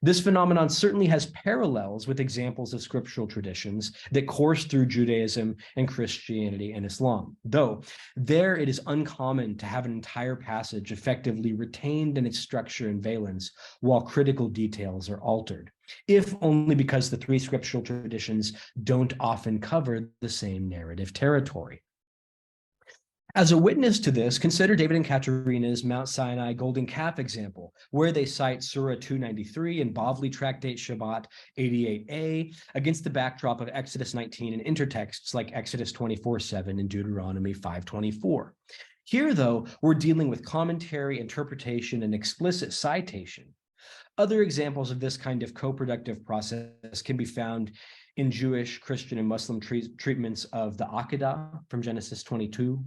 This phenomenon certainly has parallels with examples of scriptural traditions that course through Judaism and Christianity and Islam, though there it is uncommon to have an entire passage effectively retained in its structure and valence while critical details are altered, if only because the three scriptural traditions don't often cover the same narrative territory. As a witness to this, consider David and Katerina's Mount Sinai Golden Calf example, where they cite Surah 293 and Bavli Tractate Shabbat 88a against the backdrop of Exodus 19 and intertexts like Exodus 24:7 and Deuteronomy 5:24. Here, though, we're dealing with commentary, interpretation, and explicit citation. Other examples of this kind of co-productive process can be found in Jewish, Christian, and Muslim treatments of the Akedah from Genesis 22,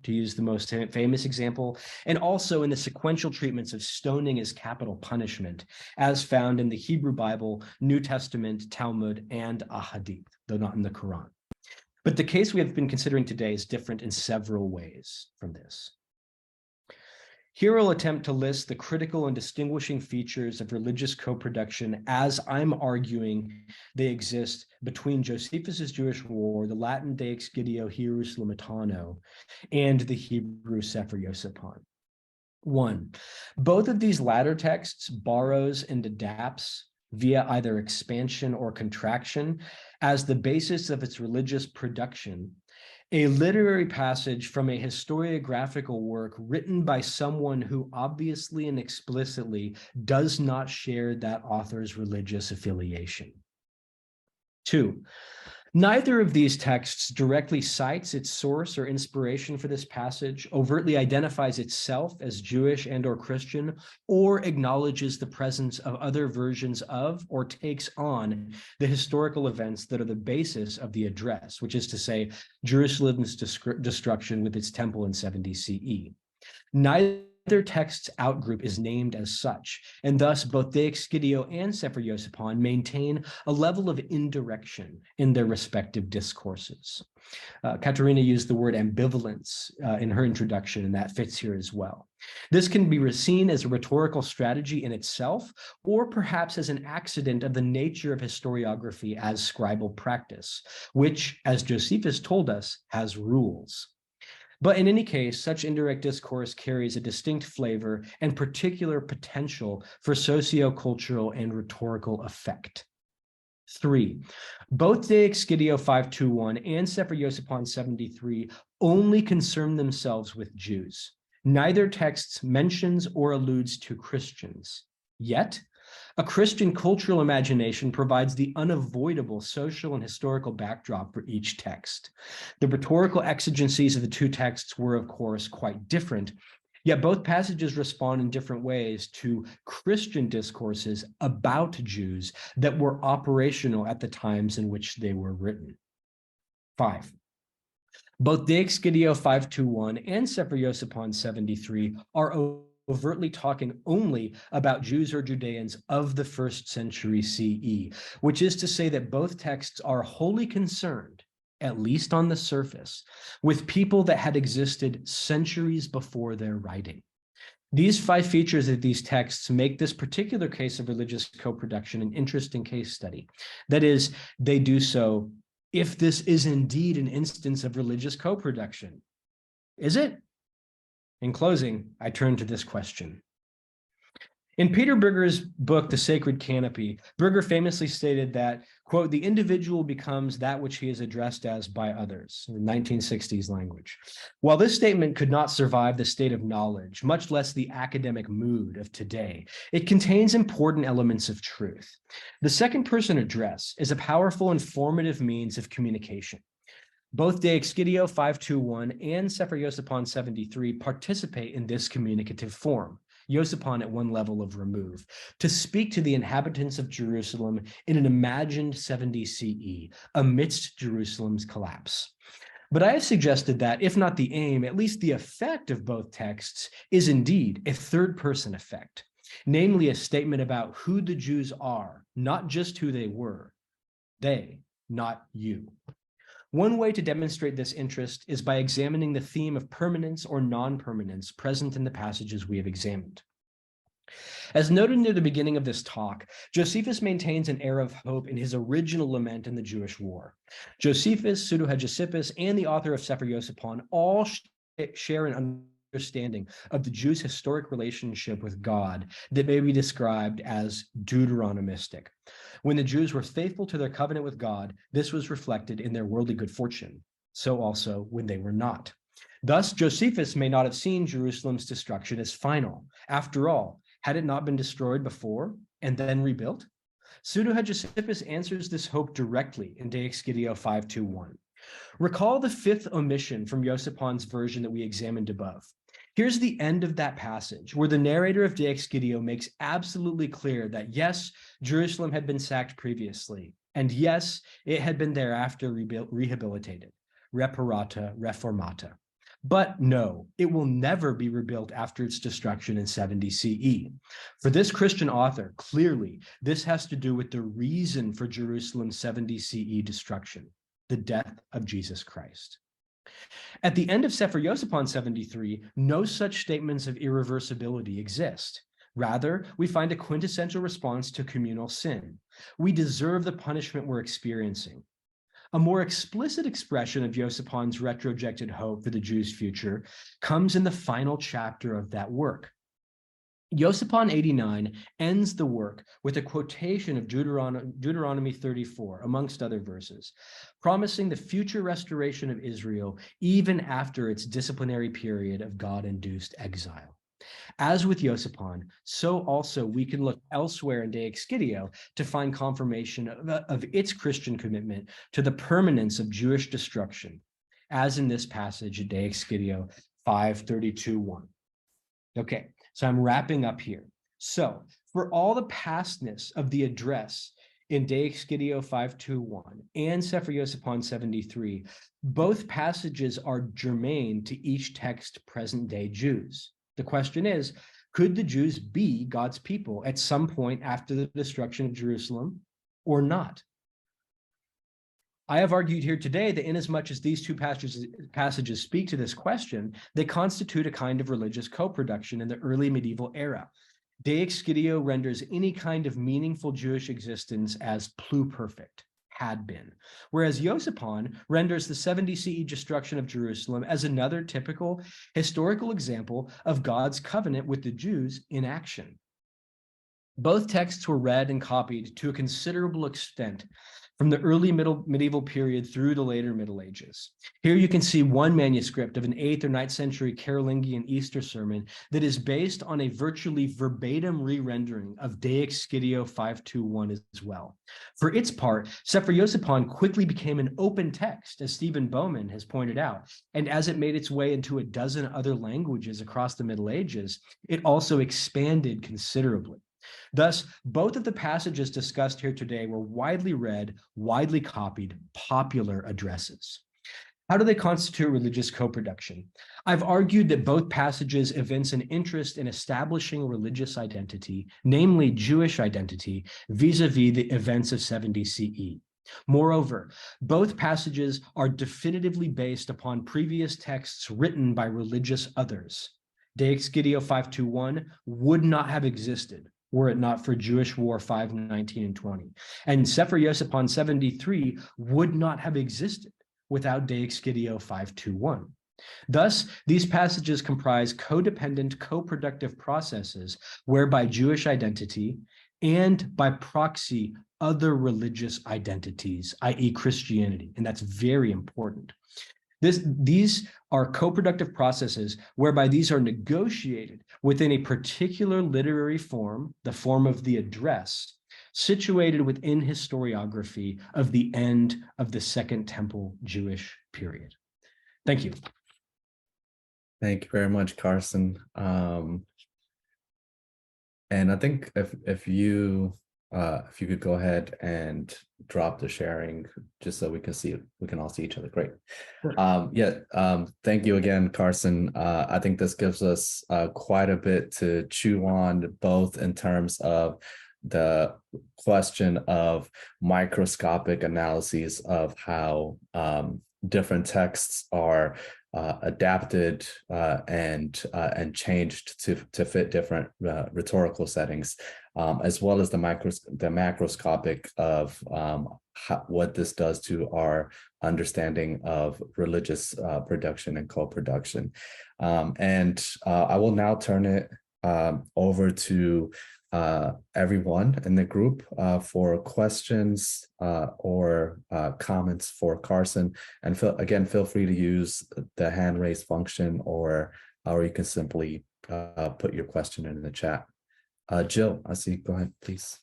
to use the most famous example, and also in the sequential treatments of stoning as capital punishment, as found in the Hebrew Bible, New Testament, Talmud, and Ahadith, though not in the Quran. But the case we have been considering today is different in several ways from this. Here I'll attempt to list the critical and distinguishing features of religious co-production as I'm arguing they exist between Josephus's Jewish War, the Latin De Excidio Hierusolymitano, and the Hebrew Sefer Yosipon. 1. Both of these latter texts borrows and adapts via either expansion or contraction as the basis of its religious production a literary passage from a historiographical work written by someone who obviously and explicitly does not share that author's religious affiliation. 2. Neither of these texts directly cites its source or inspiration for this passage, overtly identifies itself as Jewish and or Christian, or acknowledges the presence of other versions of or takes on the historical events that are the basis of the address, which is to say, Jerusalem's destruction with its temple in 70 CE. Neither text's outgroup is named as such, and thus both De Excidio and Sefer Yosipon maintain a level of indirection in their respective discourses. Katerina used the word ambivalence in her introduction, and that fits here as well. This can be seen as a rhetorical strategy in itself, or perhaps as an accident of the nature of historiography as scribal practice, which, as Josephus told us, has rules. But in any case, such indirect discourse carries a distinct flavor and particular potential for socio-cultural and rhetorical effect. 3. Both De Excidio 521 and Sefer Yosipon 73 only concern themselves with Jews. Neither text mentions or alludes to Christians. Yet, a Christian cultural imagination provides the unavoidable social and historical backdrop for each text. The rhetorical exigencies of the two texts were, of course, quite different, yet both passages respond in different ways to Christian discourses about Jews that were operational at the times in which they were written. 5. Both De Excidio 521 and Sefer Yosipon 73 are overtly talking only about Jews or Judeans of the 1st century CE, which is to say that both texts are wholly concerned, at least on the surface, with people that had existed centuries before their writing. These 5 features of these texts make this particular case of religious co-production an interesting case study. That is, they do so if this is indeed an instance of religious co-production. Is it? In closing, I turn to this question. In Peter Brigger's book, The Sacred Canopy, Brigger famously stated that, quote, the individual becomes that which he is addressed as by others, in 1960s language. While this statement could not survive the state of knowledge, much less the academic mood of today, it contains important elements of truth. The second person address is a powerful and formative means of communication. Both De Excidio 521 and Sefer Yosipon 73 participate in this communicative form, Yosipon at one level of remove, to speak to the inhabitants of Jerusalem in an imagined 70 CE amidst Jerusalem's collapse. But I have suggested that, if not the aim, at least the effect of both texts is indeed a third-person effect, namely a statement about who the Jews are, not just who they were. They, not you. One way to demonstrate this interest is by examining the theme of permanence or non-permanence present in the passages we have examined. As noted near the beginning of this talk, Josephus maintains an air of hope in his original lament in the Jewish war. Josephus, Pseudo-Hegesippus, and the author of Sefer Yosipon all share an understanding of the Jews' historic relationship with God that may be described as Deuteronomistic. When the Jews were faithful to their covenant with God, this was reflected in their worldly good fortune. So also when they were not. Thus, Josephus may not have seen Jerusalem's destruction as final. After all, had it not been destroyed before and then rebuilt? Pseudo-Hegesippus answers this hope directly in De Excidio 521. Recall the fifth omission from Yosipon's version that we examined above. Here's the end of that passage, where the narrator of De Excidio makes absolutely clear that yes, Jerusalem had been sacked previously, and yes, it had been thereafter rehabilitated, reparata, reformata. But no, it will never be rebuilt after its destruction in 70 CE. For this Christian author, clearly, this has to do with the reason for Jerusalem's 70 CE destruction, the death of Jesus Christ. At the end of Sefer Yosipon 73, no such statements of irreversibility exist. Rather, we find a quintessential response to communal sin. We deserve the punishment we're experiencing. A more explicit expression of Yosipon's retrojected hope for the Jews' future comes in the final chapter of that work. Yosipon 89 ends the work with a quotation of Deuteronomy 34, amongst other verses, promising the future restoration of Israel even after its disciplinary period of God-induced exile. As with Yosipon, so also we can look elsewhere in De Excidio to find confirmation of its Christian commitment to the permanence of Jewish destruction, as in this passage in De Excidio 5:32-1. Okay, so I'm wrapping up here. So for all the pastness of the address in De Excidio 5:2-1 and Sefer Yosipon 73, both passages are germane to each text present-day Jews. The question is, could the Jews be God's people at some point after the destruction of Jerusalem or not? I have argued here today that inasmuch as these two passages speak to this question, they constitute a kind of religious co-production in the early medieval era. De Excidio renders any kind of meaningful Jewish existence as pluperfect, had been, whereas Yosipon renders the 70 CE destruction of Jerusalem as another typical historical example of God's covenant with the Jews in action. Both texts were read and copied to a considerable extent from the early medieval period through the later Middle Ages. Here you can see one manuscript of an 8th or 9th century Carolingian Easter sermon that is based on a virtually verbatim re-rendering of De Excidio 5:2-1 as well. For its part, Sefer Yosipon quickly became an open text, as Stephen Bowman has pointed out, and as it made its way into a dozen other languages across the Middle Ages, it also expanded considerably. Thus, both of the passages discussed here today were widely read, widely copied, popular addresses. How do they constitute religious co-production? I've argued that both passages evince an interest in establishing religious identity, namely Jewish identity, vis-a-vis the events of 70 CE. Moreover, both passages are definitively based upon previous texts written by religious others. De Excidio 5:2-1 would not have existed were it not for Jewish War 5:19 and 20. And Sefer Yosipon 73 would not have existed without De Excidio 5:2-1. Thus, these passages comprise codependent, co-productive processes whereby Jewish identity and by proxy other religious identities, i.e. Christianity, and that's very important. These are co-productive processes whereby these are negotiated within a particular literary form, the form of the address, situated within historiography of the end of the Second Temple Jewish period. Thank you. Thank you very much, Carson. And I think if you could go ahead and drop the sharing just so we can see it, we can all see each other. Great. Sure. Thank you again, Carson. I think this gives us quite a bit to chew on, both in terms of the question of microscopic analyses of how different texts are adapted and changed to fit different rhetorical settings, as well as the macroscopic of what this does to our understanding of religious production and co-production. And I will now turn it over to everyone in the group for questions or comments for Carson. And feel free to use the hand raise function, or you can simply put your question in the chat. Jill, I see. Go ahead, please.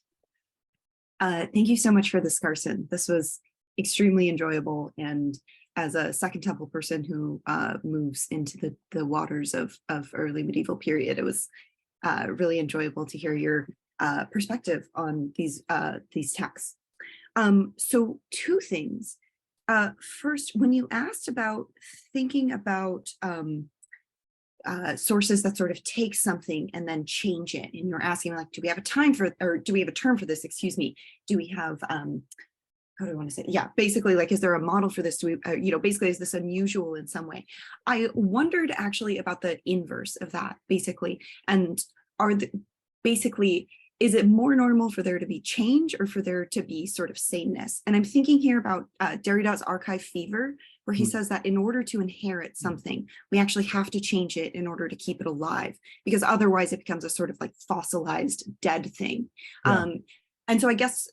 Thank you so much for this, Carson. This was extremely enjoyable. And as a Second Temple person who moves into the waters of early medieval period, it was really enjoyable to hear your perspective on these texts. So two things. First, when you asked about thinking about sources that sort of take something and then change it, and you're asking like, do we have a time for, or do we have a term for this? Excuse me. Do we have how do I want to say it? Yeah, basically, like, is there a model for this? Do we, basically, is this unusual in some way? I wondered actually about the inverse of that, basically, and is it more normal for there to be change or for there to be sort of sameness? And I'm thinking here about Derrida's archive fever, where he says that in order to inherit something, we actually have to change it in order to keep it alive, because otherwise it becomes a sort of like fossilized dead thing. Yeah. And so I guess,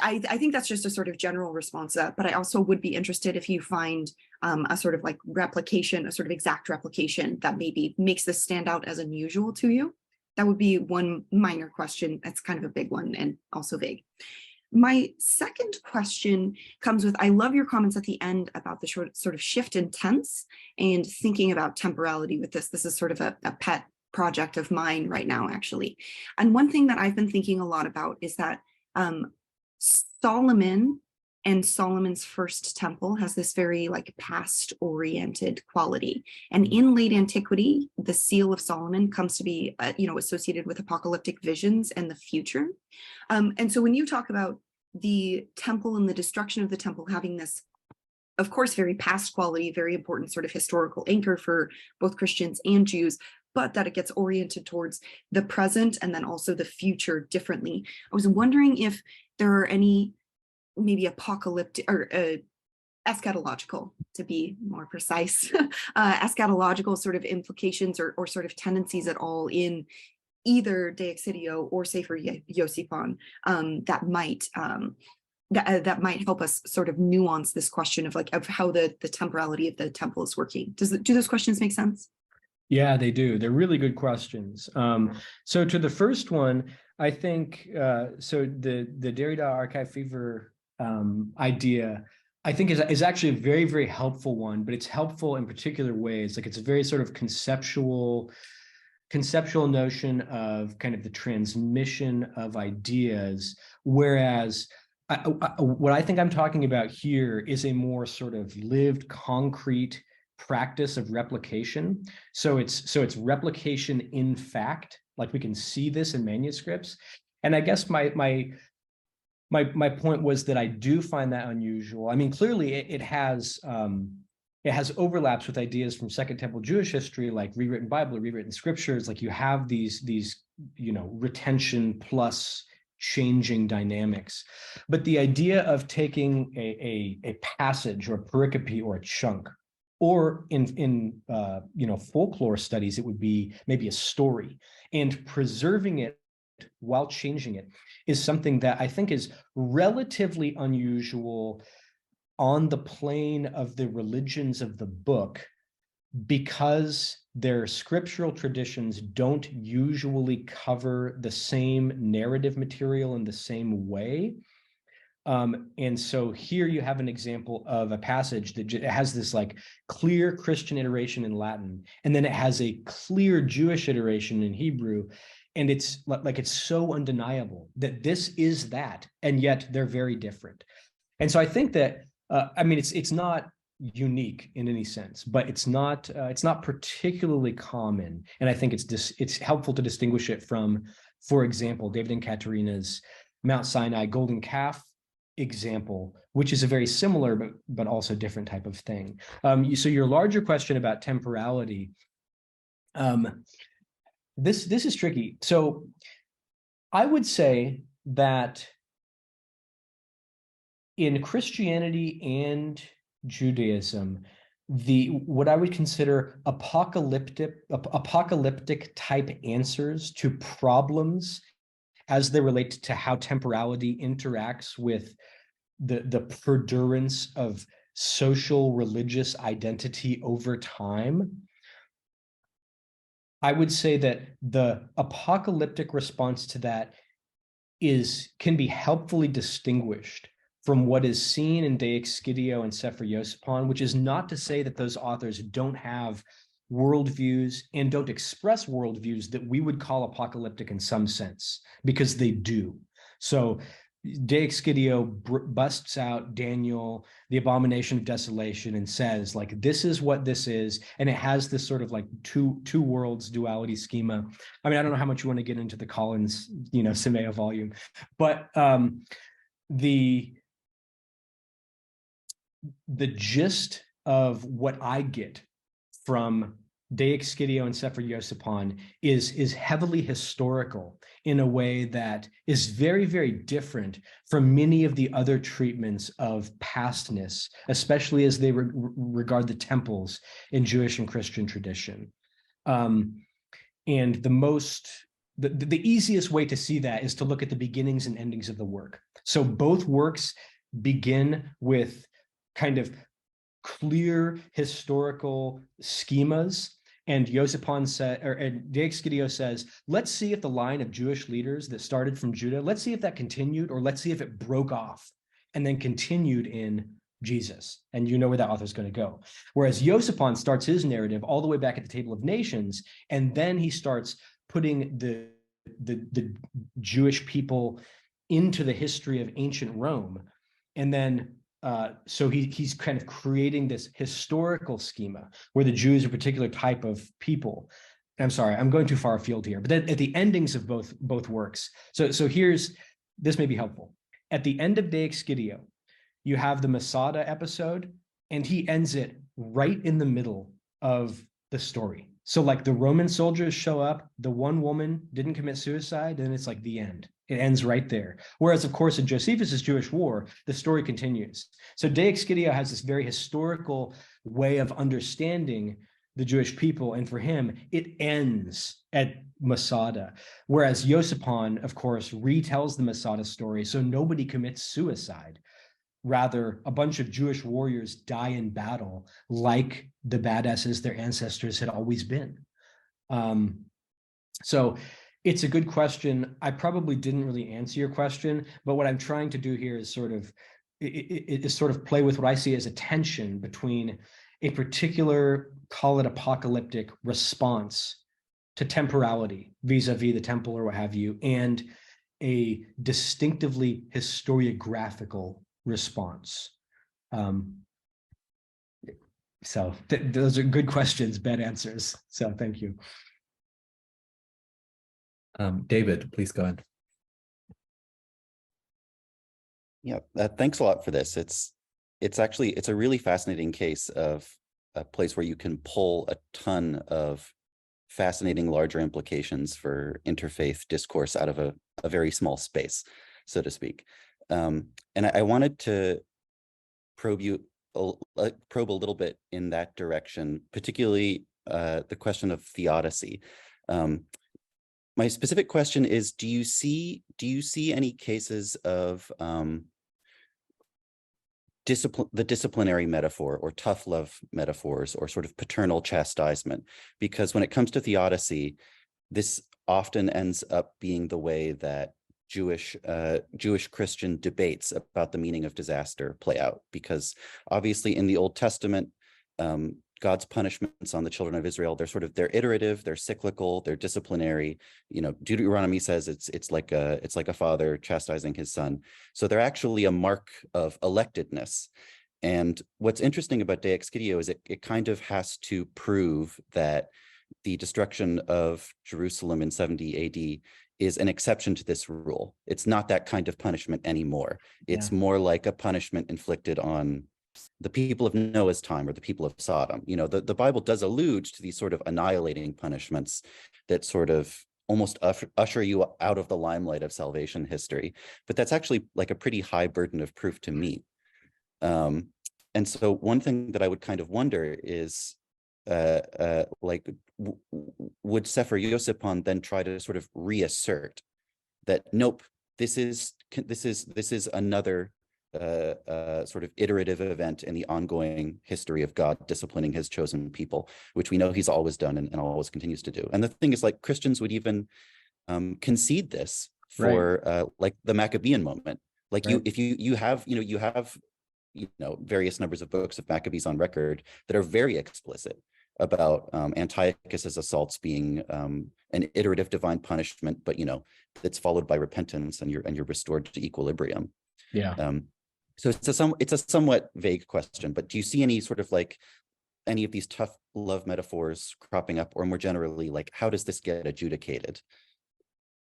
I think that's just a sort of general response to that, but I also would be interested if you find a sort of like replication, a sort of exact replication that maybe makes this stand out as unusual to you. That would be one minor question. That's kind of a big one and also vague. My second question comes with, I love your comments at the end about the sort of shift in tense and thinking about temporality with this. This is sort of a pet project of mine right now, actually. And one thing that I've been thinking a lot about is that Solomon and Solomon's first temple has this very like past-oriented quality. And in late antiquity, the seal of Solomon comes to be, associated with apocalyptic visions and the future. And so when you talk about the temple and the destruction of the temple having this, of course, very past quality, very important sort of historical anchor for both Christians and Jews, but that it gets oriented towards the present and then also the future differently. I was wondering if there are any maybe apocalyptic or eschatological, to be more precise, eschatological sort of implications or sort of tendencies at all in either De Excidio or Sefer Yosipon that might help us sort of nuance this question of how the temporality of the temple is working. Do those questions make sense? Yeah, they do. They're really good questions. So to the first one, I think, so the Derrida archive fever idea, I think is actually a very, very helpful one, but it's helpful in particular ways. Like it's a very sort of conceptual notion of kind of the transmission of ideas, whereas what I think I'm talking about here is a more sort of lived, concrete practice of replication. So it's replication in fact, like we can see this in manuscripts. And I guess my point was that I do find that unusual. I mean, clearly it has overlaps with ideas from Second Temple Jewish history, like rewritten Bible, rewritten scriptures. Like you have these retention plus changing dynamics. But the idea of taking a passage or a pericope or a chunk, or in folklore studies, it would be maybe a story, and preserving it while changing it is something that I think is relatively unusual on the plane of the religions of the book, because their scriptural traditions don't usually cover the same narrative material in the same way. And so here you have an example of a passage that has this like clear Christian iteration in Latin, and then it has a clear Jewish iteration in Hebrew. And it's like, it's so undeniable that this is that, and yet they're very different. And so I think that, I mean, it's not unique in any sense, but it's not particularly common. And I think it's helpful to distinguish it from, for example, David and Katerina's Mount Sinai golden calf example, which is a very similar but also different type of thing. So your larger question about temporality, this is tricky. So I would say that in Christianity and Judaism, what I would consider apocalyptic type answers to problems as they relate to how temporality interacts with the perdurance of social religious identity over time, I would say that the apocalyptic response to that can be helpfully distinguished from what is seen in De Excidio and Sefer Yosipon, which is not to say that those authors don't have worldviews and don't express worldviews that we would call apocalyptic in some sense, because they do. So De Excidio busts out Daniel, the abomination of desolation, and says, like, this is what this is. And it has this sort of like two worlds duality schema. I mean, I don't know how much you want to get into the Collins, Simea volume, but the gist of what I get from De Excidio and Sefer Yosipon is heavily historical in a way that is very, very different from many of the other treatments of pastness, especially as they regard the temples in Jewish and Christian tradition. And the easiest way to see that is to look at the beginnings and endings of the work. So both works begin with kind of clear historical schemas, and Yosipon and De Excidio says, let's see if the line of Jewish leaders that started from Judah, let's see if that continued, or let's see if it broke off and then continued in Jesus. And you know where that author is going to go. Whereas Yosipon starts his narrative all the way back at the Table of Nations, and then he starts putting the Jewish people into the history of ancient Rome. And then so he's kind of creating this historical schema where the Jews are a particular type of people. I'm sorry, I'm going too far afield here, but then at the endings of both works. So this may be helpful. At the end of De Excidio, you have the Masada episode, and he ends it right in the middle of the story. So like the Roman soldiers show up, the one woman didn't commit suicide, and it's like the end. It ends right there. Whereas, of course, in Josephus's Jewish War, the story continues. So De Excidio has this very historical way of understanding the Jewish people, and for him, it ends at Masada. Whereas Yosipon, of course, retells the Masada story, so nobody commits suicide. Rather, a bunch of Jewish warriors die in battle like the badasses their ancestors had always been. So it's a good question. I probably didn't really answer your question, but what I'm trying to do here is sort of play with what I see as a tension between a particular, call it apocalyptic, response to temporality vis-a-vis the temple or what have you, and a distinctively historiographical response. So those are good questions, bad answers. So thank you. David, please go ahead. Yeah, thanks a lot for this. It's a really fascinating case of a place where you can pull a ton of fascinating larger implications for interfaith discourse out of a very small space, so to speak. And I wanted to probe a little bit in that direction, particularly the question of theodicy. My specific question is, do you see any cases of the disciplinary metaphor or tough love metaphors or sort of paternal chastisement, because when it comes to theodicy, this often ends up being the way that Jewish Christian debates about the meaning of disaster play out, because obviously in the Old Testament, God's punishments on the children of Israel, they're iterative, they're cyclical, they're disciplinary. Deuteronomy says it's like a father chastising his son. So they're actually a mark of electedness. And what's interesting about De Excidio is it kind of has to prove that the destruction of Jerusalem in 70 AD is an exception to this rule. It's not that kind of punishment anymore. It's more like a punishment inflicted on the people of Noah's time or the people of Sodom. The Bible does allude to these sort of annihilating punishments that sort of almost usher you out of the limelight of salvation history. But that's actually like a pretty high burden of proof to meet. And so one thing that I would kind of wonder is, would Sefer Yosipon then try to sort of reassert that, nope, this is another sort of iterative event in the ongoing history of God disciplining his chosen people, which we know he's always done and always continues to do. And the thing is, like, Christians would even concede this for like the Maccabean moment. Like if you have various numbers of books of Maccabees on record that are very explicit about Antiochus's assaults being an iterative divine punishment, but that's followed by repentance and you're restored to equilibrium. So it's a somewhat vague question, but do you see any sort of like any of these tough love metaphors cropping up, or more generally, like, how does this get adjudicated?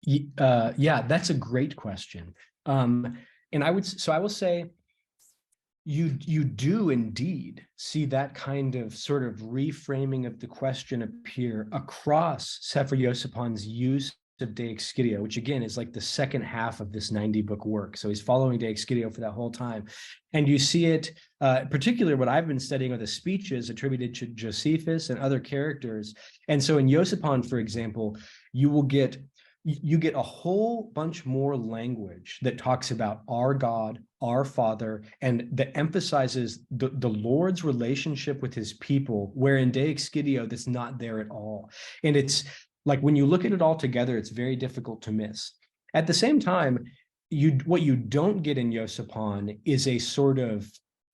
Yeah, that's a great question. And I will say, you do indeed see that kind of sort of reframing of the question appear across Sefer Yosipon's use of De Excidio, which again is like the second half of this 90-book work. So he's following De Excidio for that whole time. And you see it, particularly what I've been studying are the speeches attributed to Josephus and other characters. And so in Yosipon, for example, you get a whole bunch more language that talks about our God, our Father, and that emphasizes the Lord's relationship with his people, where in De Excidio, that's not there at all. And it's like, when you look at it all together, it's very difficult to miss. At the same time, what you don't get in Yosipon is a sort of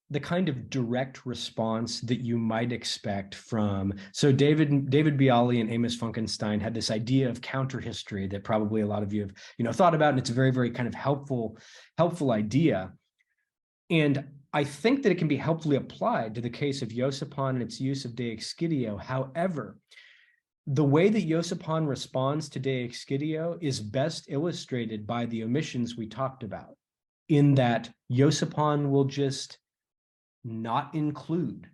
the kind of direct response that you might expect from, so David Bialy and Amos Funkenstein had this idea of counter history that probably a lot of you have thought about, and it's a very, very kind of helpful idea. And I think that it can be helpfully applied to the case of Yosipon and its use of De Excidio. However, the way that Yosipon responds to De Excidio is best illustrated by the omissions we talked about, in that Yosipon will just not include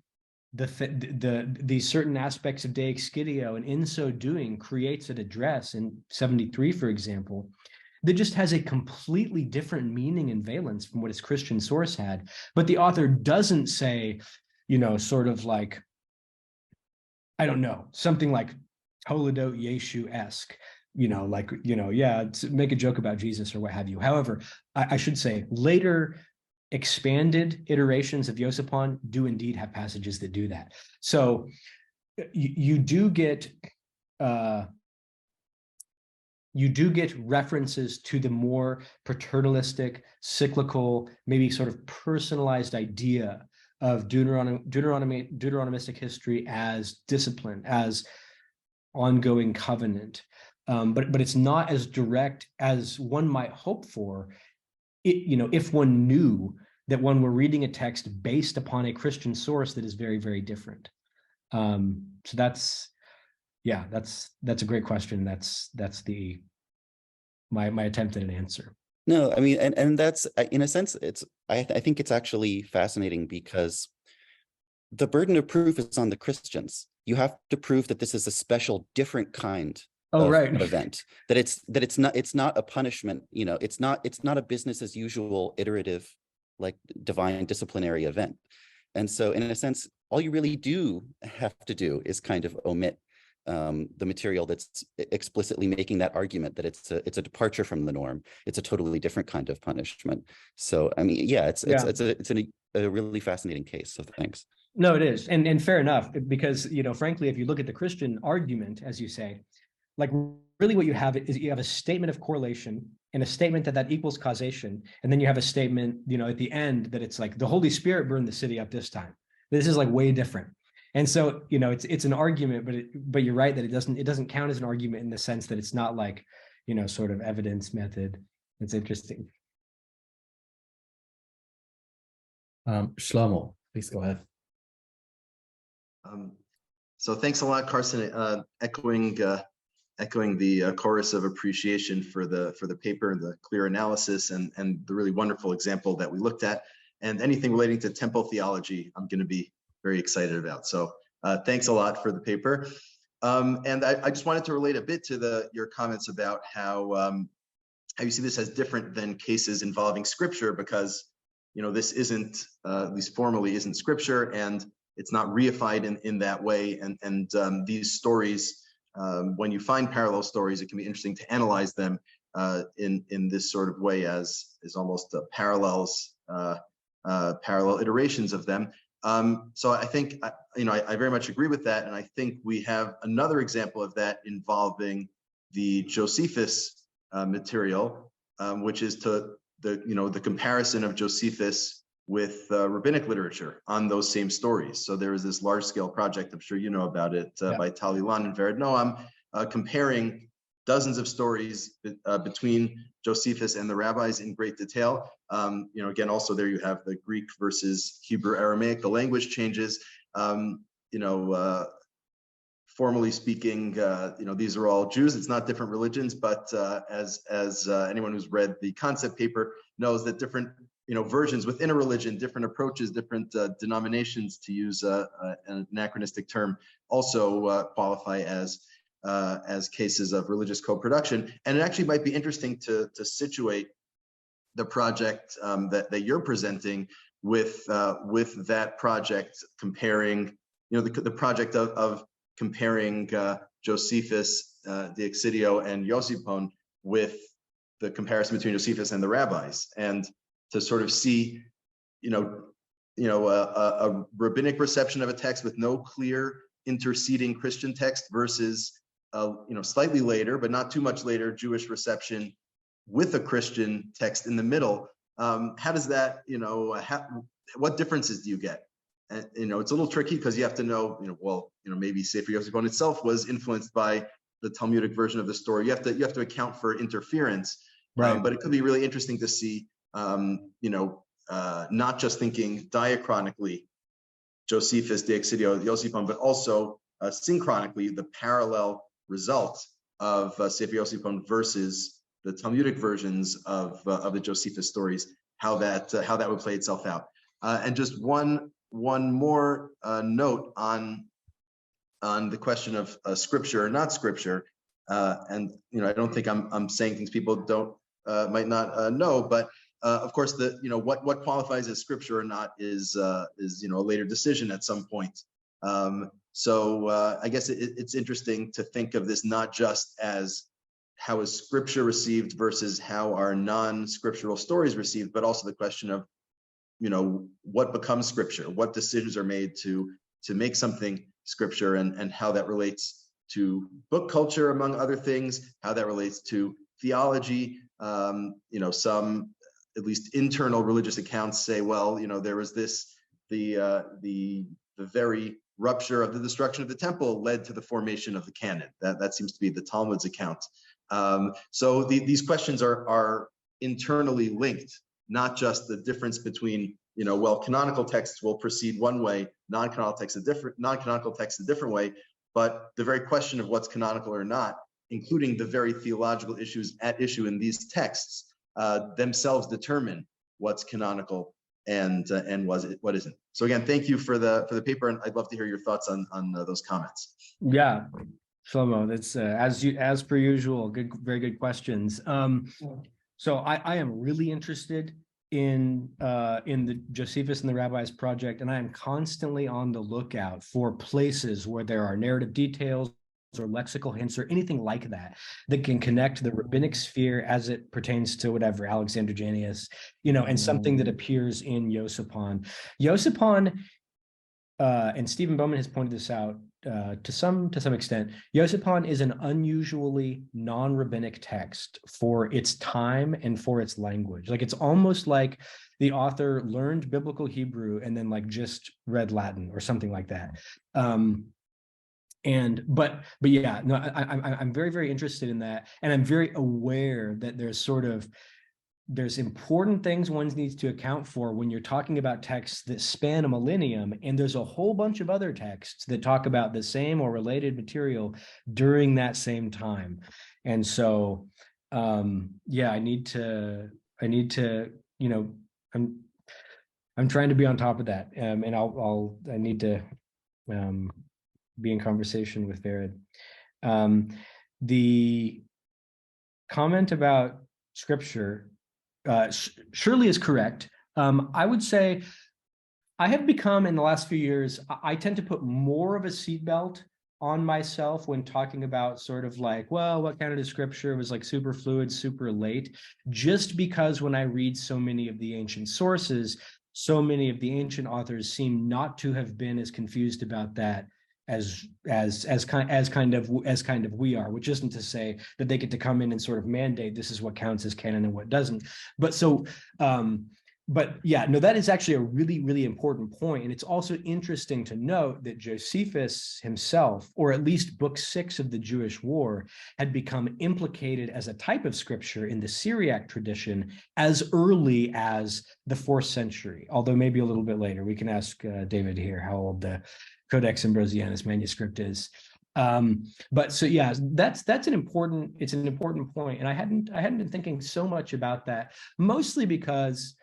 these certain aspects of De Excidio, and in so doing creates an address in 73, for example, that just has a completely different meaning and valence from what his Christian source had. But the author doesn't say, sort of like, I don't know, something like Toledot Yeshu-esque, make a joke about Jesus or what have you. However, I should say later expanded iterations of Yosipon do indeed have passages that do that. So you do get references to the more paternalistic, cyclical, maybe sort of personalized idea of Deuteronomistic history as discipline, as ongoing covenant, but it's not as direct as one might hope for. If one knew that one were reading a text based upon a Christian source that is very, very different. So that's a great question. That's my attempt at an answer. No, I mean, and that's, in a sense, I think it's actually fascinating, because the burden of proof is on the Christians. You have to prove that this is a special, different kind of event, that it's not a punishment, it's not a business as usual, iterative, like divine disciplinary event. And so in a sense, all you really do have to do is kind of omit the material that's explicitly making that argument that it's a departure from the norm. It's a totally different kind of punishment. So I mean, it's a really fascinating case. So thanks. No, it is. And fair enough, because, frankly, if you look at the Christian argument, as you say, like really what you have is you have a statement of correlation and a statement that equals causation. And then you have a statement, at the end that it's like the Holy Spirit burned the city up this time. This is like way different. And so, it's an argument, but you're right that it doesn't count as an argument in the sense that it's not like, sort of evidence method. It's interesting. Shlomo, please go ahead. So thanks a lot, Carson. Echoing the chorus of appreciation for the paper and the clear analysis and the really wonderful example that we looked at, and anything relating to temple theology, I'm going to be very excited about. So thanks a lot for the paper. And I just wanted to relate a bit to your comments about how you see this as different than cases involving scripture, because this isn't at least formally isn't scripture, and it's not reified in that way. And these stories, when you find parallel stories, it can be interesting to analyze them in this sort of way as almost parallels, parallel iterations of them. So I think, I very much agree with that. And I think we have another example of that involving the Josephus material, which is the comparison of Josephus with rabbinic literature on those same stories. So there is this large-scale project, I'm sure you know about it, by Tal Ilan and Vered Noam, comparing dozens of stories between Josephus and the rabbis in great detail. Again, also there you have the Greek versus Hebrew Aramaic, the language changes. Formally speaking, these are all Jews. It's not different religions, but as anyone who's read the concept paper knows, that different versions within a religion, different approaches, different denominations, to use an anachronistic term, also qualify as cases of religious co-production. And it actually might be interesting to situate the project that you're presenting with that project, comparing the project of comparing Josephus, the Exidio, and Iosipon with the comparison between Josephus and the rabbis, and to sort of see, a rabbinic reception of a text with no clear interceding Christian text versus, slightly later, but not too much later, Jewish reception with a Christian text in the middle. How does that, what differences do you get? And, it's a little tricky because you have to know, maybe Sefer Yosipon itself was influenced by the Talmudic version of the story. You have to account for interference, right? But it could be really interesting to see, not just thinking diachronically Josephus, de Exidio, Yosipon, but also synchronically the parallel result of Sefer Yosipon versus the Talmudic versions of the Josephus stories, how that would play itself out. And just one more note on the question of scripture or not scripture, and I don't think I'm saying things people might not know, but of course what qualifies as scripture or not is a later decision at some point. So I guess it's interesting to think of this not just as how is scripture received versus how are non-scriptural stories received, but also the question of what becomes scripture, what decisions are made to make something scripture, and how that relates to book culture, among other things, how that relates to theology. Some at least internal religious accounts say, well, there was the very rupture of the destruction of the temple led to the formation of the canon. That seems to be the Talmud's account. So these questions are internally linked, not just the difference between, canonical texts will proceed one way, non-canonical texts a different way, but the very question of what's canonical or not, including the very theological issues at issue in these texts, themselves determine what's canonical and what isn't. So again, thank you for the paper, and I'd love to hear your thoughts on those comments. Yeah, Shlomo, that's as per usual, very good questions. So I am really interested in the Josephus and the Rabbis project, and I am constantly on the lookout for places where there are narrative details or lexical hints or anything like that that can connect the rabbinic sphere as it pertains to whatever Alexander Jannaeus, and something that appears in Yosipon. Yosipon, and Stephen Bowman has pointed this out to some extent. Yosipon is an unusually non-rabbinic text for its time and for its language. Like, it's almost like the author learned biblical Hebrew and then like just read Latin or something like that. But yeah, no, I'm very, very interested in that, and I'm very aware that there's important things one needs to account for when you're talking about texts that span a millennium, and there's a whole bunch of other texts that talk about the same or related material during that same time. And so, yeah, I need to, I'm trying to be on top of that, and I need to be in conversation with Vered. The comment about scripture surely is correct. I would say I have become, in the last few years, I tend to put more of a seatbelt on myself when talking about sort of like, well, what counted as scripture was like super fluid, super late, just because when I read so many of the ancient sources, so many of the ancient authors seem not to have been as confused about that as kind of we are, which isn't to say that they get to come in and sort of mandate this is what counts as canon and what doesn't. But so, but yeah, no, that is actually a really, really important point. And it's also interesting to note that Josephus himself, or at least Book 6 of the Jewish War, had become implicated as a type of scripture in the Syriac tradition as early as the 4th century, although maybe a little bit later. We can ask David here how old the Codex Ambrosianus manuscript is. But so yeah, that's an important point. And I hadn't been thinking so much about that, mostly because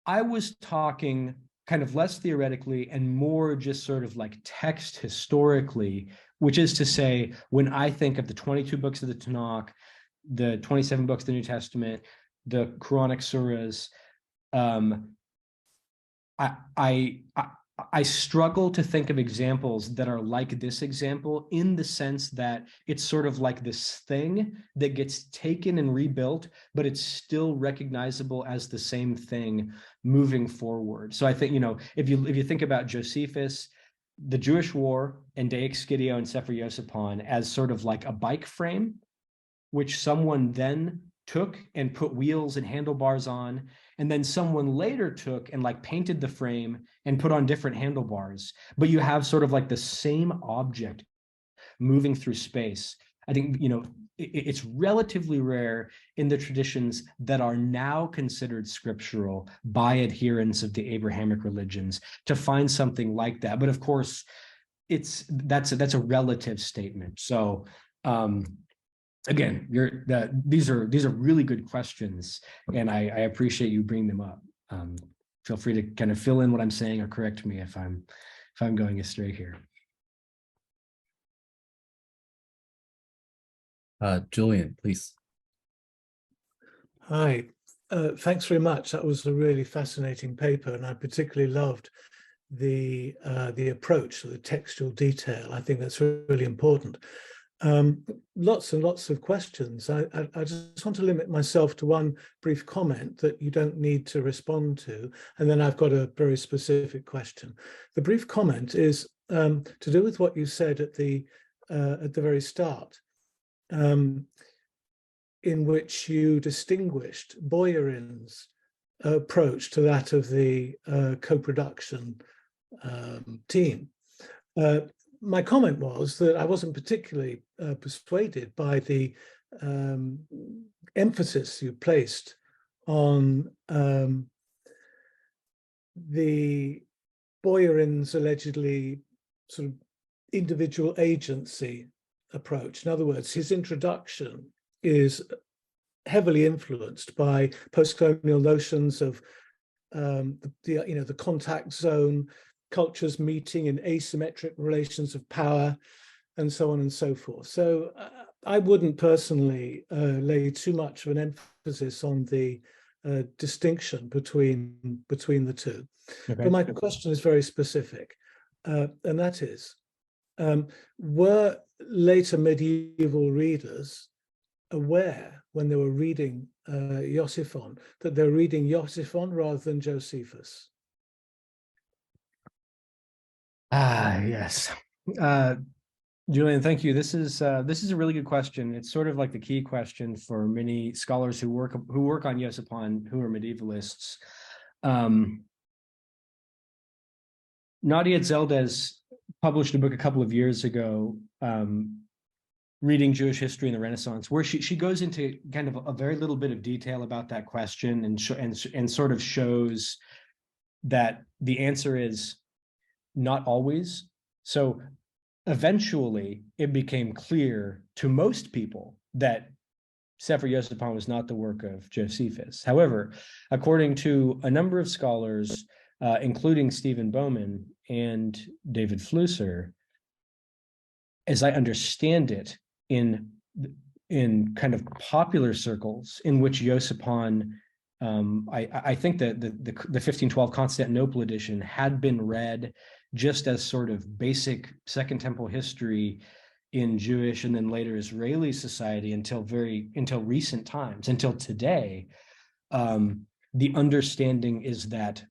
I was talking kind of less theoretically and more just sort of like text historically, which is to say, when I think of the 22 books of the Tanakh, the 27 books of the New Testament, the Quranic surahs, I struggle to think of examples that are like this example, in the sense that it's sort of like this thing that gets taken and rebuilt, but it's still recognizable as the same thing moving forward. So I think, if you think about Josephus, the Jewish War, and De Excidio and Sefer Yosipon as sort of like a bike frame, which someone then took and put wheels and handlebars on, and then someone later took and like painted the frame and put on different handlebars, but you have sort of like the same object moving through space. I think, it's relatively rare in the traditions that are now considered scriptural by adherents of the Abrahamic religions to find something like that. But of course, that's a relative statement. So, again, these are really good questions, and I appreciate you bringing them up. Feel free to kind of fill in what I'm saying or correct me if I'm going astray here. Julian, please. Hi, thanks very much. That was a really fascinating paper, and I particularly loved the approach to the textual detail. I think that's really important. Lots and lots of questions. I just want to limit myself to one brief comment that you don't need to respond to, and then I've got a very specific question. The brief comment is to do with what you said at the very start, in which you distinguished Boyarin's approach to that of the co-production team. My comment was that I wasn't particularly persuaded by the emphasis you placed on the Boyarin's allegedly sort of individual agency approach. In other words, his introduction is heavily influenced by post-colonial notions of the contact zone, cultures meeting in asymmetric relations of power, and so on and so forth. So I wouldn't personally lay too much of an emphasis on the distinction between the two. Okay. But my question is very specific, and that is, were later medieval readers aware when they were reading Iosiphon that they're reading Iosiphon rather than Josephus? Yes. Julian, thank you. This is a really good question. It's sort of like the key question for many scholars who work on Iosiphon, who are medievalists. Nadia Zeldes published a book a couple of years ago, Reading Jewish History in the Renaissance, where she goes into kind of a very little bit of detail about that question and sort of shows that the answer is not always. So eventually it became clear to most people that Sefer Yosipon was not the work of Josephus. However, according to a number of scholars, including Stephen Bowman and David Flusser, as I understand it, in kind of popular circles in which Yosipon, I think that the 1512 Constantinople edition had been read just as sort of basic Second Temple history in Jewish and then later Israeli society until recent times, until today. The understanding is that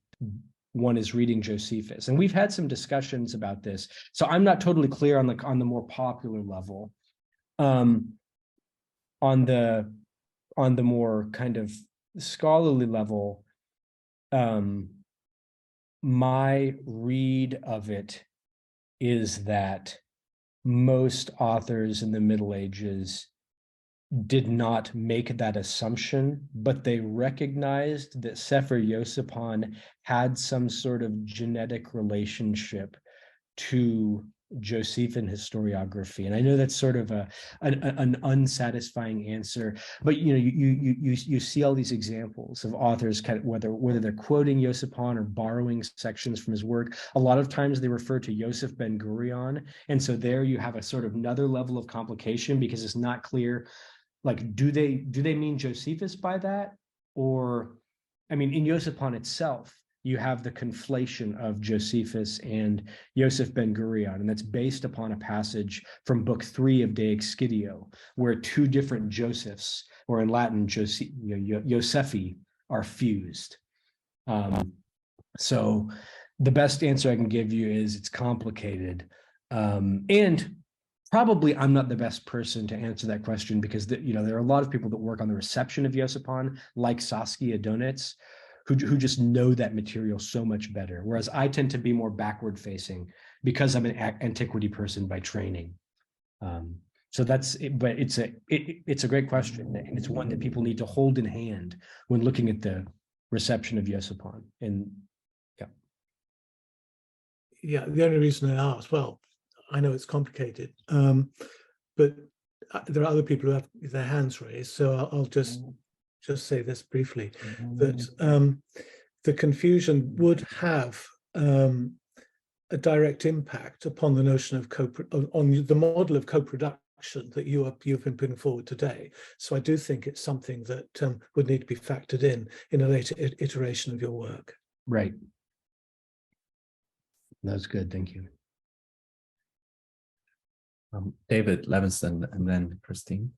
one is reading Josephus, and we've had some discussions about this. So I'm not totally clear on the more popular level. On the more kind of scholarly level, my read of it is that most authors in the Middle Ages did not make that assumption, but they recognized that Sefer Yosipon had some sort of genetic relationship to Josephine historiography. And I know that's sort of an unsatisfying answer, but you see all these examples of authors kind of whether they're quoting Yosipon or borrowing sections from his work. A lot of times they refer to Yosef Ben Gurion, and so there you have a sort of another level of complication because it's not clear, like, do they mean Josephus by that? Or, I mean, in Yosipon itself, you have the conflation of Josephus and Yosef Ben Gurion, and that's based upon a passage from Book 3 of De Excidio, where two different Josephs, or in Latin, Josephi, are fused. So the best answer I can give you is it's complicated. And probably I'm not the best person to answer that question because there are a lot of people that work on the reception of Yosipon, like Saskia Donetz, who just know that material so much better. Whereas I tend to be more backward facing because I'm an antiquity person by training. So that's it, but it's a great question, and it's one that people need to hold in hand when looking at the reception of Yosipon. And yeah, the only reason I asked, well, I know it's complicated, but there are other people who have their hands raised, so I'll just say this briefly, that the confusion would have a direct impact upon the notion of on the model of co-production that you've been putting forward today. So I do think it's something that would need to be factored in a later iteration of your work. Right. That's good. Thank you. David Levinson and then Christine.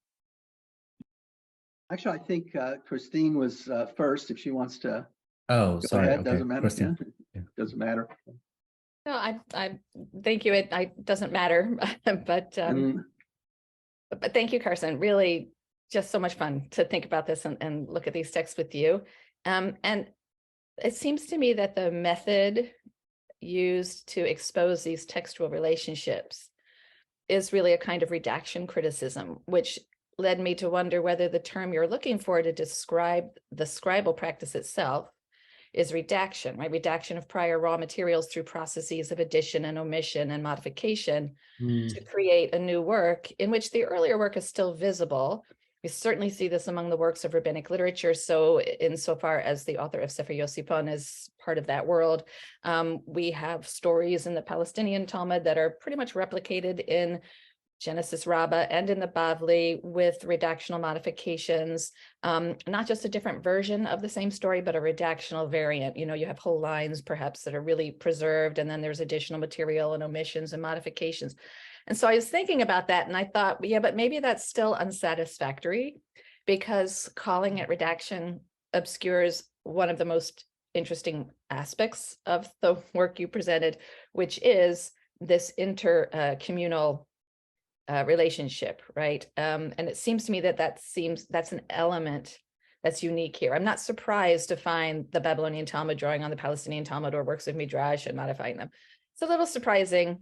Actually, I think Christine was first. If she wants to. Oh, sorry. Ahead. Okay. Doesn't matter. Christine. Yeah. Doesn't matter. No, I thank you. It doesn't matter, but thank you, Carson. Really, just so much fun to think about this and look at these texts with you. And it seems to me that the method used to expose these textual relationships is really a kind of redaction criticism, which led me to wonder whether the term you're looking for to describe the scribal practice itself is redaction, right? Redaction of prior raw materials through processes of addition and omission and modification to create a new work in which the earlier work is still visible. We certainly see this among the works of rabbinic literature. So insofar as the author of Sefer Yosipon is part of that world, we have stories in the Palestinian Talmud that are pretty much replicated in Genesis Rabbah and in the Bavli with redactional modifications, not just a different version of the same story, but a redactional variant. You have whole lines perhaps that are really preserved, and then there's additional material and omissions and modifications. And so I was thinking about that and I thought, yeah, but maybe that's still unsatisfactory because calling it redaction obscures one of the most interesting aspects of the work you presented, which is this intercommunal relationship, right? And it seems to me that that's an element that's unique here. I'm not surprised to find the Babylonian Talmud drawing on the Palestinian Talmud or works of Midrash and modifying them. It's a little surprising.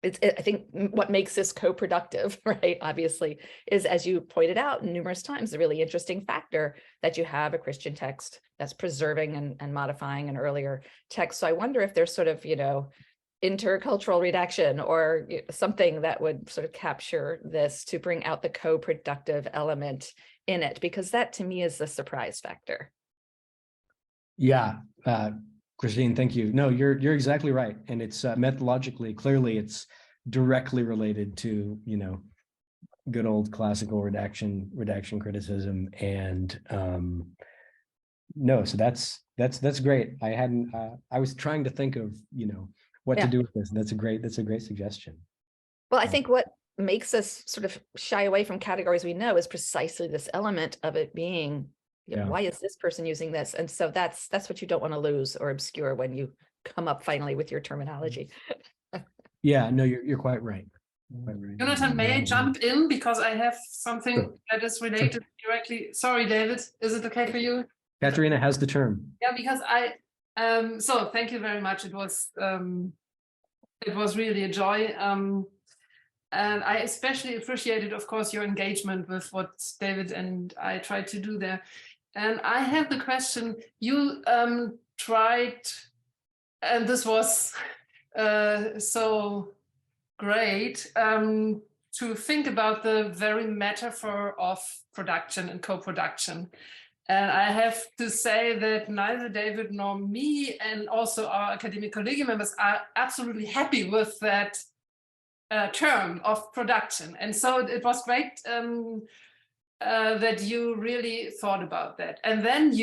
I think what makes this co-productive, right, obviously, is, as you pointed out numerous times, the really interesting factor that you have a Christian text that's preserving and modifying an earlier text. So I wonder if there's sort of, intercultural redaction or something that would sort of capture this to bring out the co-productive element in it, because that to me is the surprise factor. Yeah, Christine, thank you. No, you're exactly right. And it's methodologically, clearly it's directly related to, good old classical redaction criticism. And no, so that's great. I was trying to think of, what to do with this. That's a great suggestion. Well, I think what makes us sort of shy away from categories we know is precisely this element of it being, why is this person using this? And so that's what you don't want to lose or obscure when you come up finally with your terminology. Yeah, no, you're quite right. Jonathan, may I jump in because I have something that is related directly. Sorry, David, is it okay for you? Katerina has the term. Yeah, because so thank you very much. It was really a joy. And I especially appreciated, of course, your engagement with what David and I tried to do there. And I have the question, you tried, and this was so great, to think about the very metaphor of production and co-production. And I have to say that neither David nor me and also our academic collegium members are absolutely happy with that term of production. And so it was great that you really thought about that. And then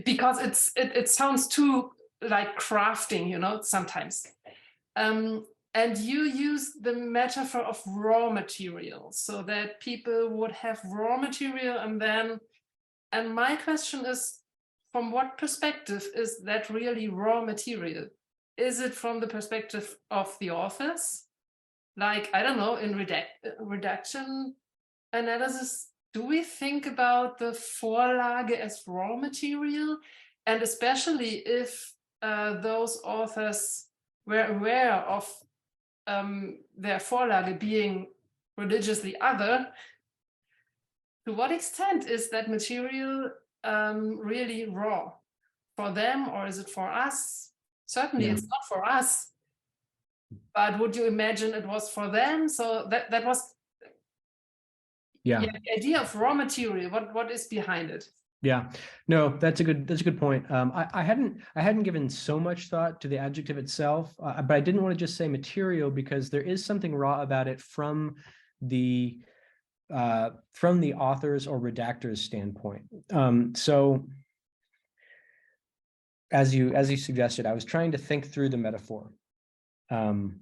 because it sounds too like crafting, sometimes. And you use the metaphor of raw material so that people would have raw material and my question is, from what perspective is that really raw material? Is it from the perspective of the authors? Like, I don't know, in redaction analysis, do we think about the Vorlage as raw material? And especially if those authors were aware of their Vorlage being religiously other, to what extent is that material really raw for them, or is it for us? Certainly it's not for us, but would you imagine it was for them? So that was the idea of raw material. What is behind it? Yeah, no, that's a good point. I hadn't given so much thought to the adjective itself, but I didn't want to just say material because there is something raw about it from the author's or redactor's standpoint. So as you suggested, I was trying to think through the metaphor. And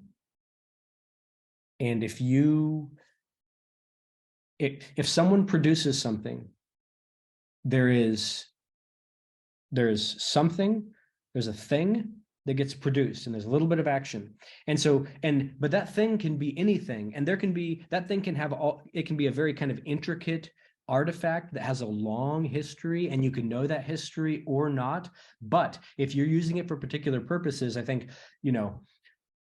if someone produces something, there's a thing that gets produced and there's a little bit of action. But that thing can be anything. And it can be a very kind of intricate artifact that has a long history and you can know that history or not. But if you're using it for particular purposes, I think,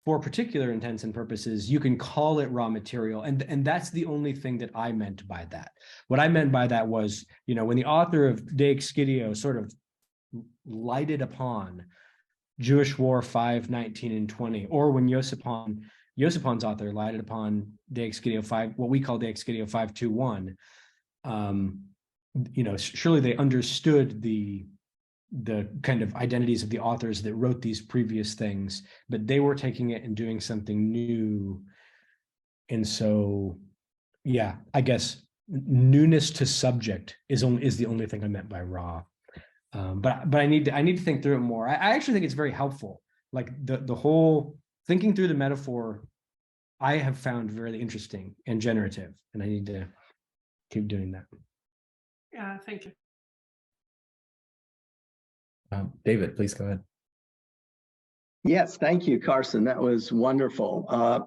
for particular intents and purposes, you can call it raw material. And that's the only thing that I meant by that. What I meant by that was, when the author of De Excidio sort of lighted upon Jewish War 5:19 and 20, or when Yosipon's author lighted upon De Excidio 5, what we call De Excidio 5:21, surely they understood the kind of identities of the authors that wrote these previous things, but they were taking it and doing something new. And so, yeah, I guess newness to subject is the only thing I meant by raw. But I need to think through it more. I actually think it's very helpful. Like the whole thinking through the metaphor, I have found really interesting and generative, and I need to keep doing that. Yeah, thank you. David, please go ahead. Yes, thank you, Carson. That was wonderful.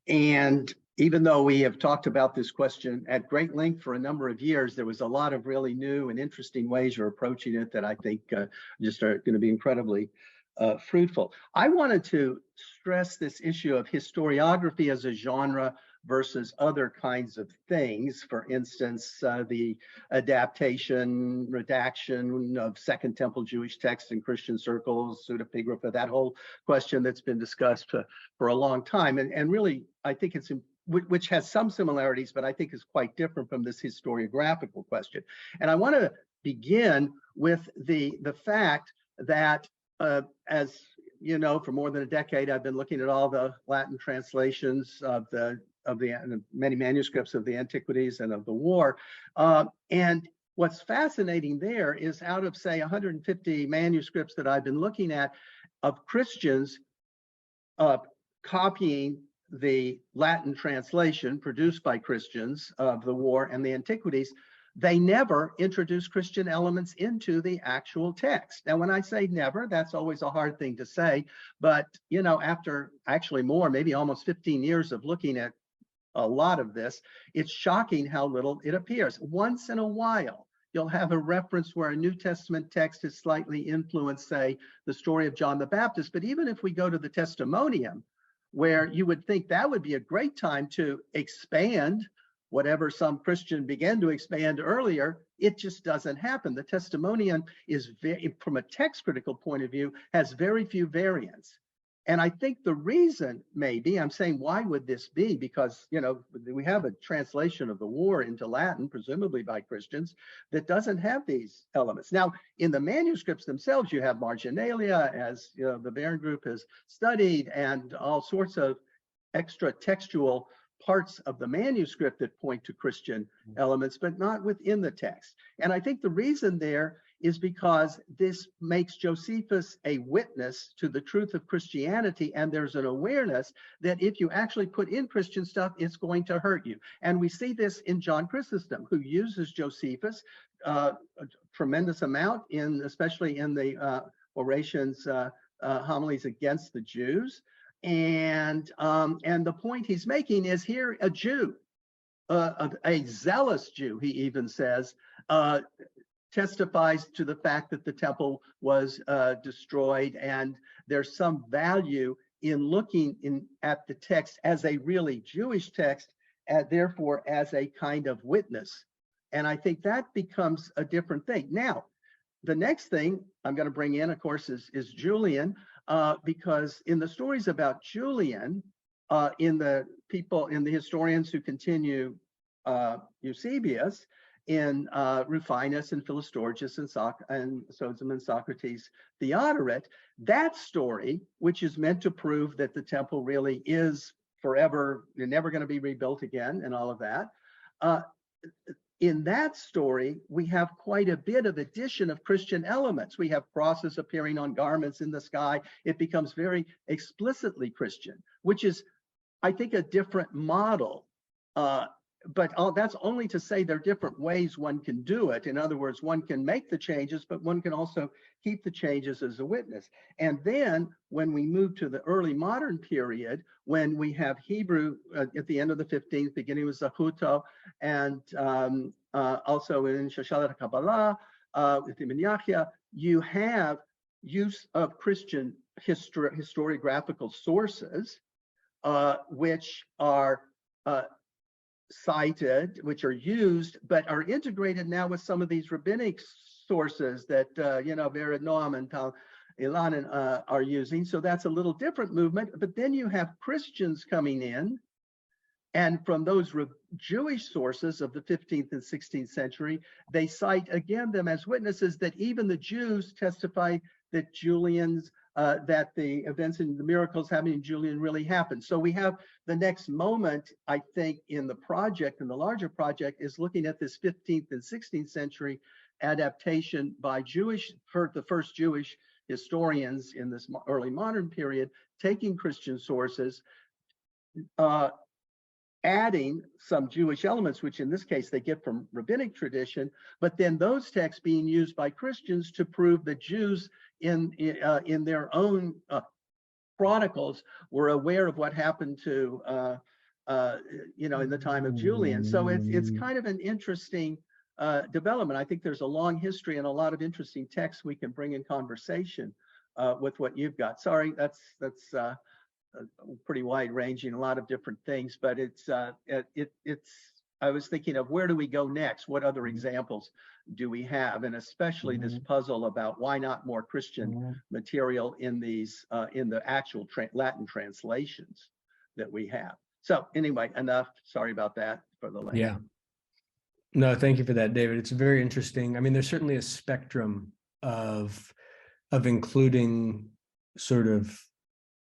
And even though we have talked about this question at great length for a number of years, there was a lot of really new and interesting ways you're approaching it that I think just are going to be incredibly fruitful. I wanted to stress this issue of historiography as a genre versus other kinds of things. For instance, the adaptation, redaction of Second Temple Jewish texts in Christian circles, pseudepigrapha, that whole question that's been discussed for a long time. And really, I think it's which has some similarities, but I think is quite different from this historiographical question. And I want to begin with the fact that as you know, for more than a decade, I've been looking at all the Latin translations of the many manuscripts of the Antiquities and of the War. And what's fascinating there is out of, say, 150 manuscripts that I've been looking at of Christians copying the Latin translation produced by Christians of the War and the Antiquities, they never introduce Christian elements into the actual text. Now, when I say never, that's always a hard thing to say, but you know, after actually more, maybe almost 15 years of looking at a lot of this, it's shocking how little it appears. Once in a while, you'll have a reference where a New Testament text is slightly influenced, say, the story of John the Baptist. But even if we go to the Testimonium, where you would think that would be a great time to expand whatever some Christian began to expand earlier, it just doesn't happen. The Testimonium is very, from a text critical point of view, has very few variants. And I think the reason maybe, I'm saying, why would this be? Because, you know, we have a translation of the War into Latin, presumably by Christians, that doesn't have these elements. Now, in the manuscripts themselves, you have marginalia, as you know, the Baron Group has studied, and all sorts of extra textual parts of the manuscript that point to Christian elements, but not within the text. And I think the reason there is because this makes Josephus a witness to the truth of Christianity, and there's an awareness that if you actually put in Christian stuff, it's going to hurt you. And we see this in John Chrysostom, who uses Josephus a tremendous amount, especially in the orations, homilies against the Jews. And the point he's making is here a Jew, a zealous Jew, he even says, testifies to the fact that the temple was destroyed, and there's some value in looking at the text as a really Jewish text, and therefore as a kind of witness. And I think that becomes a different thing. Now, the next thing I'm going to bring in, of course, is Julian, because in the stories about Julian, in the historians who continue Eusebius, in Rufinus and Philostorgus and Sozum and Socrates Theodoret, that story, which is meant to prove that the temple really is forever, you're never going to be rebuilt again and all of that, in that story, we have quite a bit of addition of Christian elements. We have crosses appearing on garments in the sky. It becomes very explicitly Christian, which is, I think, a different model. But that's only to say there are different ways one can do it. In other words, one can make the changes, but one can also keep the changes as a witness. And then when we move to the early modern period, when we have Hebrew at the end of the 15th, beginning with Zachuto, and also in Shoshalat Kabbalah, with Ibn Yahya, you have use of Christian historiographical sources, which are cited, which are used, but are integrated now with some of these rabbinic sources that, Vered Noam and Tal Ilanin are using. So that's a little different movement. But then you have Christians coming in, and from those Jewish sources of the 15th and 16th century, they cite again them as witnesses that even the Jews testify that Julian's that the events and the miracles happening in Julian really happened. So we have the next moment, I think, in the project, in the larger project, is looking at this 15th and 16th century adaptation by the first Jewish historians in this early modern period, taking Christian sources, adding some Jewish elements, which in this case they get from rabbinic tradition, but then those texts being used by Christians to prove that Jews in their own chronicles were aware of what happened to in the time of Julian. So it's kind of an interesting development. I think there's a long history and a lot of interesting texts we can bring in conversation with what you've got. Sorry, that's pretty wide ranging, a lot of different things, but it's I was thinking of where do we go next? What other examples do we have? And especially this puzzle about why not more Christian material in these in the actual Latin translations that we have. So anyway, enough. Sorry about that for the length. Yeah. No, thank you for that, David. It's very interesting. I mean, there's certainly a spectrum of including sort of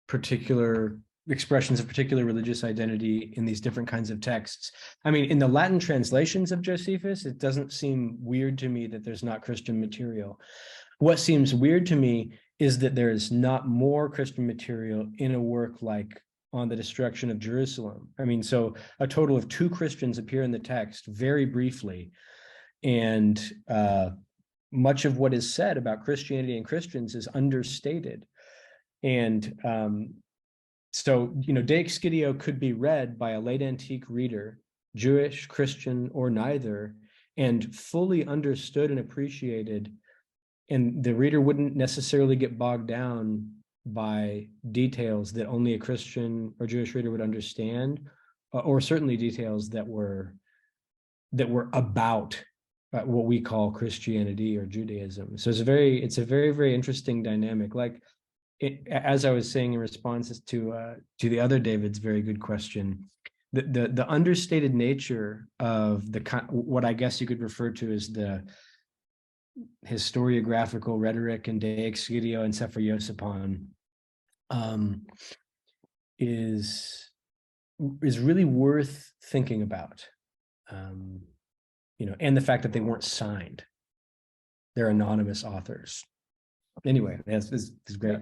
particular expressions of particular religious identity in these different kinds of texts. I mean, in the Latin translations of Josephus, it doesn't seem weird to me that there's not Christian material. What seems weird to me is that there is not more Christian material in a work like On the Destruction of Jerusalem. I mean, so a total of 2 Christians appear in the text very briefly, and much of what is said about Christianity and Christians is understated. And so, De Excidio could be read by a late antique reader, Jewish, Christian, or neither, and fully understood and appreciated. And the reader wouldn't necessarily get bogged down by details that only a Christian or Jewish reader would understand, or certainly details that were about what we call Christianity or Judaism. So it's a very, very interesting dynamic. Like, as I was saying in response to the other David's very good question, the understated nature of what I guess you could refer to as the historiographical rhetoric in De Excidio and Sefer Yosipon is really worth thinking about. And the fact that they weren't signed; they're anonymous authors. Anyway, this is great.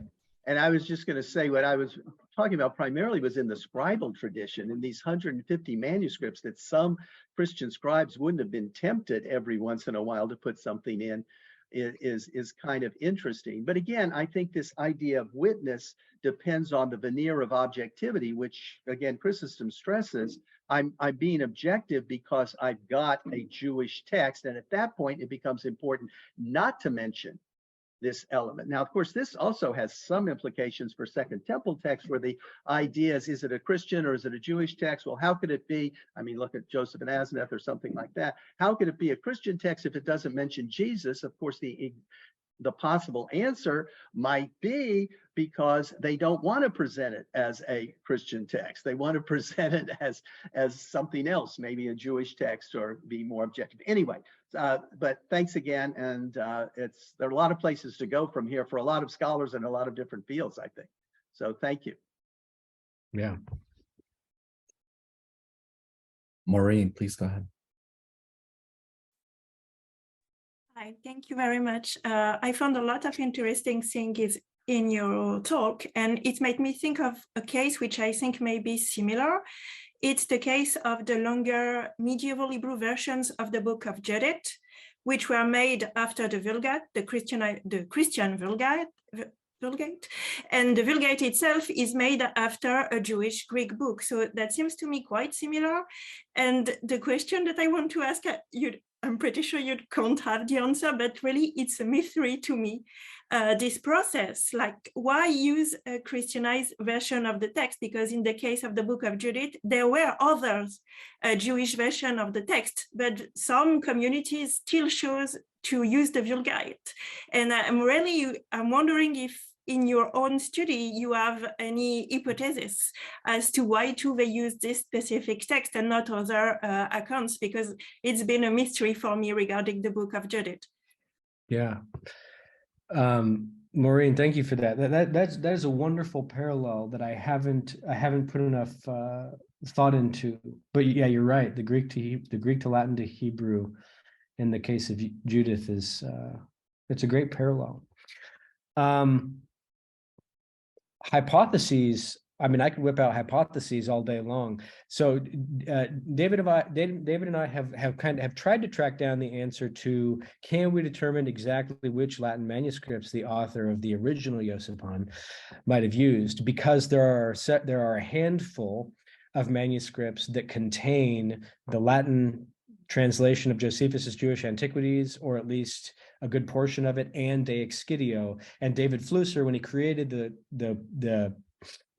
And I was just going to say what I was talking about primarily was in the scribal tradition, in these 150 manuscripts that some Christian scribes wouldn't have been tempted every once in a while to put something in is kind of interesting. But again, I think this idea of witness depends on the veneer of objectivity, which again, Chrysostom stresses. I'm being objective because I've got a Jewish text. And at that point, it becomes important not to mention this element. Now, of course, this also has some implications for Second Temple text, where the idea is it a Christian or is it a Jewish text? Well, how could it be? I mean, look at Joseph and Asenath or something like that. How could it be a Christian text if it doesn't mention Jesus? Of course, the possible answer might be because they don't want to present it as a Christian text. They want to present it as something else, maybe a Jewish text, or be more objective. Anyway, but thanks again. And there are a lot of places to go from here for a lot of scholars in a lot of different fields, I think. So thank you. Yeah. Maureen, please go ahead. Hi, thank you very much. I found a lot of interesting things in your talk, and it made me think of a case which I think may be similar. It's the case of the longer medieval Hebrew versions of the Book of Judith, which were made after the Vulgate, the Christian Vulgate, and the Vulgate itself is made after a Jewish Greek book. So that seems to me quite similar. And the question that I want to ask, I'm pretty sure you can't have the answer, but really it's a mystery to me. This process, like, why use a Christianized version of the text? Because in the case of the Book of Judith, there were others, a Jewish version of the text, but some communities still chose to use the Vulgate. And I'm wondering if in your own study, you have any hypothesis as to why they use this specific text and not other accounts, because it's been a mystery for me regarding the Book of Judith. Yeah. Maureen, thank you for that. That is a wonderful parallel that I haven't put enough thought into. But yeah, you're right. The Greek to Latin to Hebrew in the case of Judith is it's a great parallel. Hypotheses I mean, I could whip out hypotheses all day long. So David and I have tried to track down the answer to, can we determine exactly which Latin manuscripts the author of the original Iosipon might have used? Because there are a handful of manuscripts that contain the Latin translation of Josephus's Jewish Antiquities, or at least a good portion of it, and De Excidio. And David Flusser, when he created the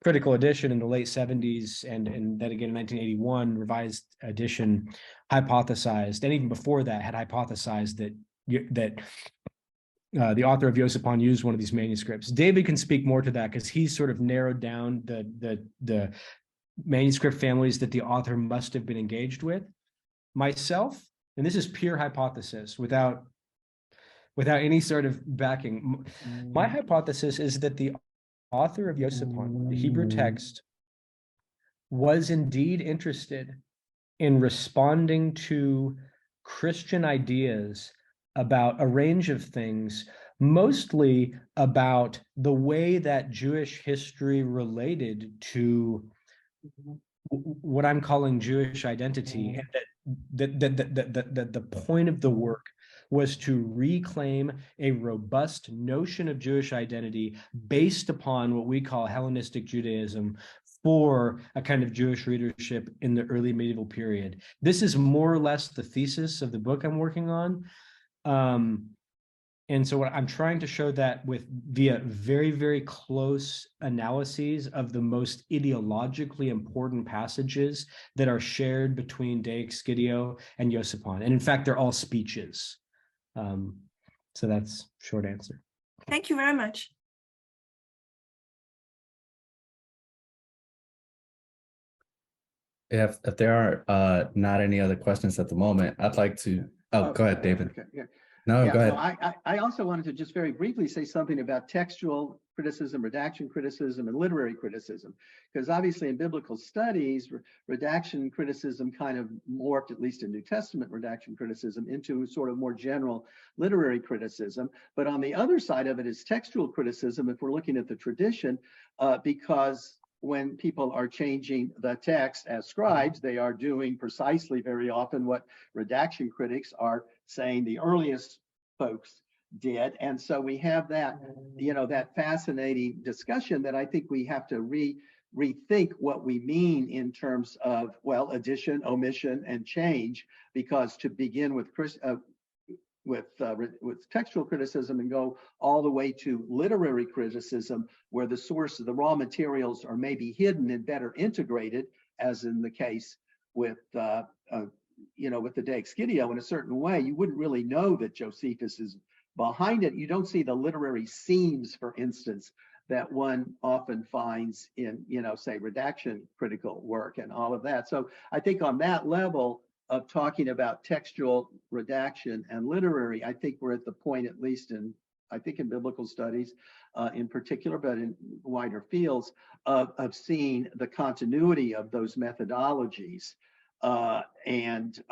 critical edition in the late 70s, and then again in 1981, revised edition, hypothesized, and even before that had hypothesized that the author of Iosipon used one of these manuscripts. David can speak more to that because he's sort of narrowed down the manuscript families that the author must have been engaged with. Myself, and this is pure hypothesis without any sort of backing, my hypothesis is that the author of Iosipon, the Hebrew text, was indeed interested in responding to Christian ideas about a range of things, mostly about the way that Jewish history related to what I'm calling Jewish identity, and that the point of the work was to reclaim a robust notion of Jewish identity based upon what we call Hellenistic Judaism for a kind of Jewish readership in the early medieval period. This is more or less the thesis of the book I'm working on. And so what I'm trying to show that via very, very close analyses of the most ideologically important passages that are shared between De Excidio and Iosipon. And in fact, they're all speeches. So that's short answer. Thank you very much. If there are not any other questions at the moment, I'd like to, go ahead, David. Okay, yeah. No, Yeah, go ahead. no, I also wanted to just very briefly say something about textual criticism, redaction criticism, and literary criticism, because obviously in biblical studies, redaction criticism kind of morphed, at least in New Testament redaction criticism, into sort of more general literary criticism. But on the other side of it is textual criticism, if we're looking at the tradition, because when people are changing the text as scribes, they are doing precisely very often what redaction critics are saying the earliest folks did. And so we have that, that fascinating discussion that I think we have to rethink what we mean in terms of, well, addition, omission, and change, because to begin with textual criticism and go all the way to literary criticism, where the source of the raw materials are maybe hidden and better integrated, as in the case with with the De Excidio, in a certain way, you wouldn't really know that Josephus is behind it. You don't see the literary seams, for instance, that one often finds in, say, redaction critical work and all of that. So I think on that level of talking about textual redaction and literary, I think we're at the point, at least in biblical studies in particular, but in wider fields, of seeing the continuity of those methodologies and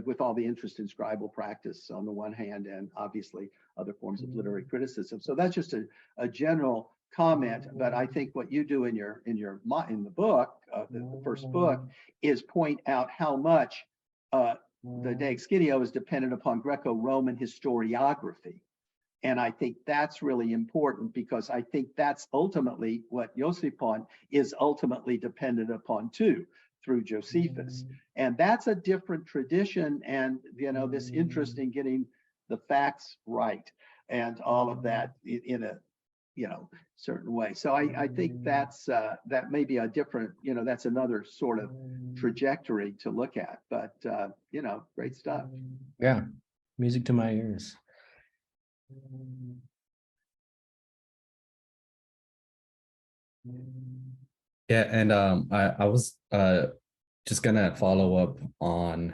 with all the interest in scribal practice on the one hand, and obviously other forms of literary criticism. So that's just a general comment, but I think what you do in the book, the first book, is point out how much the De Excidio is dependent upon Greco-Roman historiography. And I think that's really important, because I think that's ultimately what Iosipon is ultimately dependent upon too, through Josephus. And that's a different tradition, and this interest in getting the facts right and all of that in a certain way. So I think that's that may be a different, that's another sort of trajectory to look at. But great stuff. Yeah, music to my ears. Yeah, and I was just gonna follow up on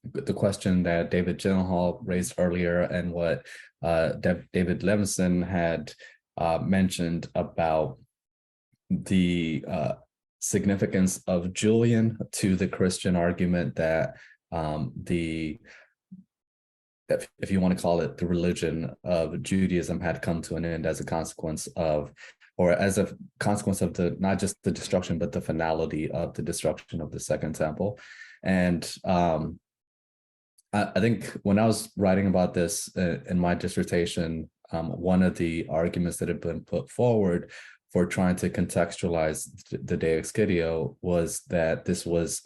the question that David Gyllenhaal raised earlier, and what David Levinson had mentioned about the significance of Julian to the Christian argument that if you want to call it, the religion of Judaism had come to an end as a consequence of or as a consequence of the not just the destruction, but the finality of the destruction of the Second Temple. And I think when I was writing about this in my dissertation, one of the arguments that had been put forward for trying to contextualize the De Excidio was that this was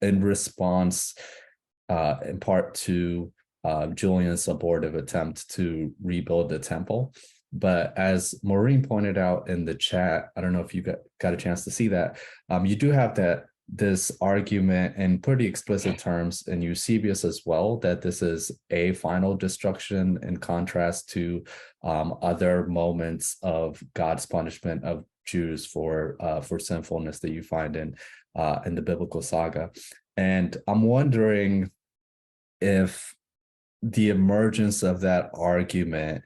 in response, in part to Julian's abortive attempt to rebuild the temple. But as Maureen pointed out in the chat, I don't know if you got a chance to see that, you do have this argument in pretty explicit terms in Eusebius as well, that this is a final destruction in contrast to other moments of God's punishment of Jews for sinfulness that you find in the biblical saga. And I'm wondering if the emergence of that argument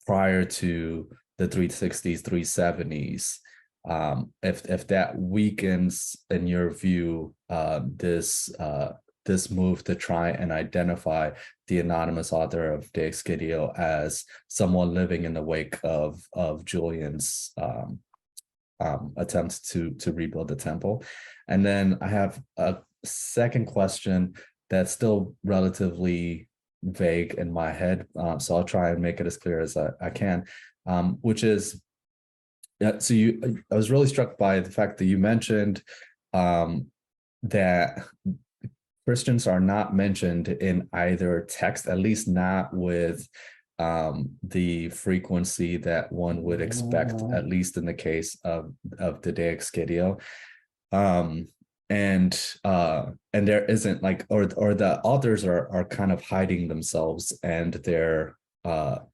prior to the 360s, 370s, if that weakens, in your view, this move to try and identify the anonymous author of De Excidio as someone living in the wake of Julian's attempts to rebuild the temple. And then I have a second question that's still relatively vague in my head, so I'll try and make it as clear as I can, which is, so I was really struck by the fact that you mentioned that Christians are not mentioned in either text, at least not with the frequency that one would expect, at least in the case of the De Excidio. And there isn't like, or the authors are kind of hiding themselves and their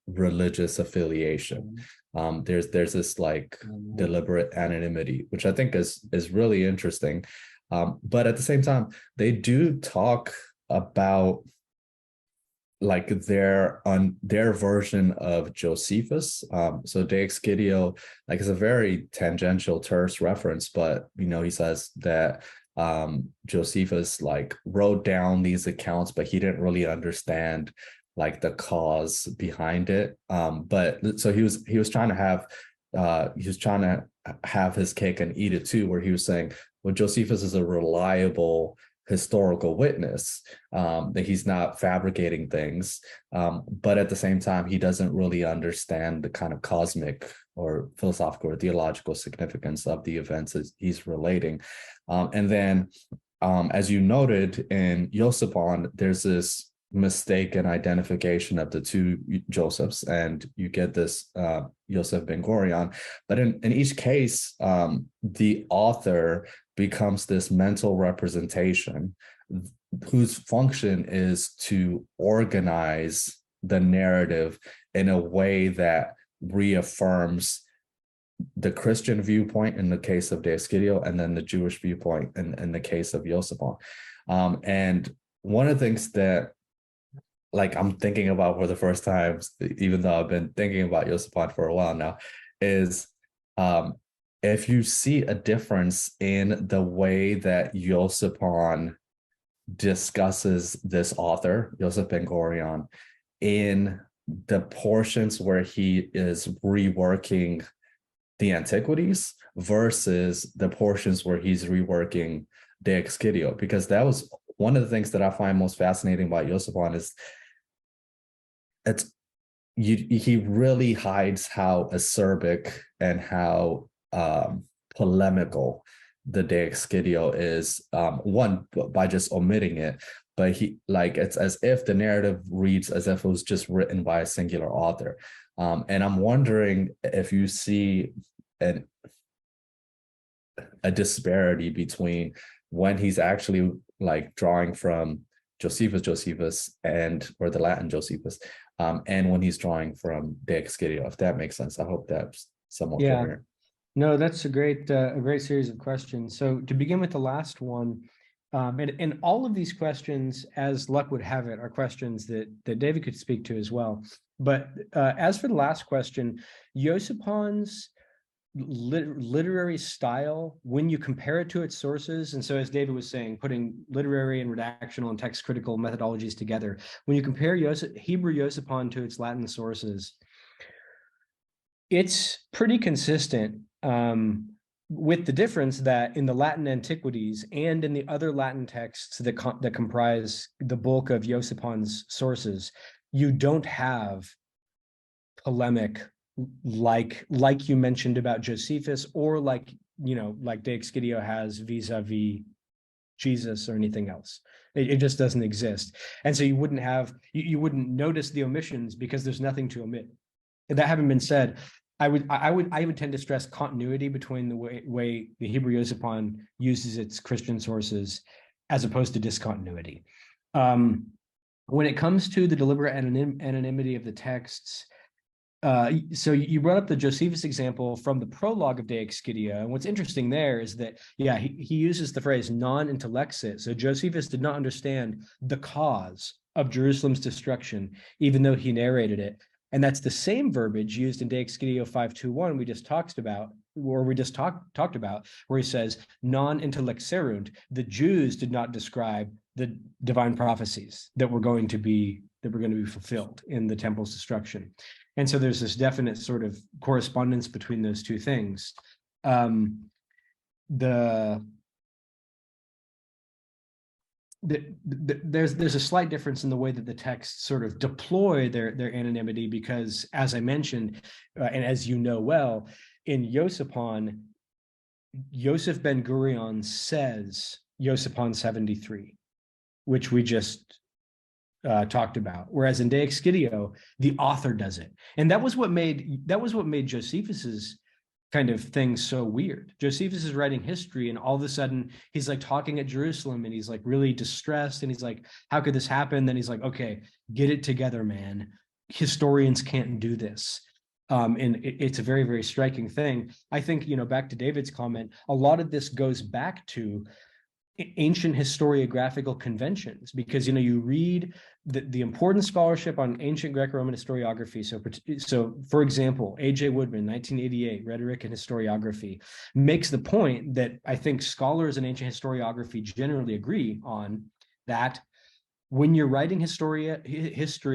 religious affiliation. There's this like deliberate anonymity, which I think is really interesting. But at the same time, they do talk about like their version of Josephus. So De Excidio, like, is a very tangential, terse reference, but he says that Josephus like wrote down these accounts, but he didn't really understand like the cause behind it. But so he was trying to have his cake and eat it too, where he was saying, well, Josephus is a reliable historical witness, that he's not fabricating things, but at the same time, he doesn't really understand the kind of cosmic or philosophical or theological significance of the events he's relating. And then, as you noted in Josephon, there's this mistaken identification of the two Josephs, and you get this Yosef Ben Gurion. But in each case, the author becomes this mental representation whose function is to organize the narrative in a way that reaffirms the Christian viewpoint in the case of De Excidio, and then the Jewish viewpoint in the case of Josephon. And one of the things that like I'm thinking about for the first time, even though I've been thinking about Josephon for a while now, is if you see a difference in the way that Josephon discusses this author, Yosef Ben Gurion, in the portions where he is reworking the Antiquities versus the portions where he's reworking De Excidio, because that was one of the things that I find most fascinating about Josephon is he really hides how acerbic and how polemical the De Excidio is, one, by just omitting it, but it's as if the narrative reads as if it was just written by a singular author. And I'm wondering if you see a disparity between when he's actually like drawing from Josephus or the Latin Josephus, and when he's drawing from De Excidio, if that makes sense. I hope that's somewhat clear. No, that's a great series of questions. So to begin with the last one, and all of these questions, as luck would have it, are questions that David could speak to as well. But as for the last question, Josephon's literary style, when you compare it to its sources, and so as David was saying, putting literary and redactional and text critical methodologies together, when you compare Hebrew Josephon to its Latin sources, It's pretty consistent, with the difference that in the Latin antiquities and in the other Latin texts that comprise the bulk of Iossipon's sources, you don't have polemic like you mentioned about Josephus, or like De Excidio has vis-a-vis Jesus or anything else. It just doesn't exist. And so you wouldn't have, you wouldn't notice the omissions because there's nothing to omit. And that having been said, I would tend to stress continuity between the way the Hebrew Iossipon uses its Christian sources as opposed to discontinuity. When it comes to the deliberate anonymity of the texts, so you brought up the Josephus example from the prologue of De Excidio, and what's interesting there is that, yeah, he uses the phrase non-intellexit. So Josephus did not understand the cause of Jerusalem's destruction, even though he narrated it. And that's the same verbiage used in De Excidio 5:2:1 we just talked about, where he says non-intellexerunt. The Jews did not describe the divine prophecies that were going to be fulfilled in the temple's destruction. And so there's this definite sort of correspondence between those two things. There's a slight difference in the way that the texts sort of deploy their anonymity, because, as I mentioned, and as you know well, in Iossipon, Yosef Ben Gurion says Iossipon 73, which we just talked about, whereas in De Excidio, the author does it, and that was what made Josephus's kind of thing so weird. Josephus is writing history, and all of a sudden he's like talking at Jerusalem, and he's like really distressed, and he's like, "How could this happen?" Then he's like, "Okay, get it together, man. Historians can't do this." And it's a very, very striking thing. I think, back to David's comment, a lot of this goes back to ancient historiographical conventions, because you read the important scholarship on ancient Greco-Roman historiography. So for example, A.J. Woodman, 1988, Rhetoric and Historiography, makes the point that I think scholars in ancient historiography generally agree on, that when you're writing history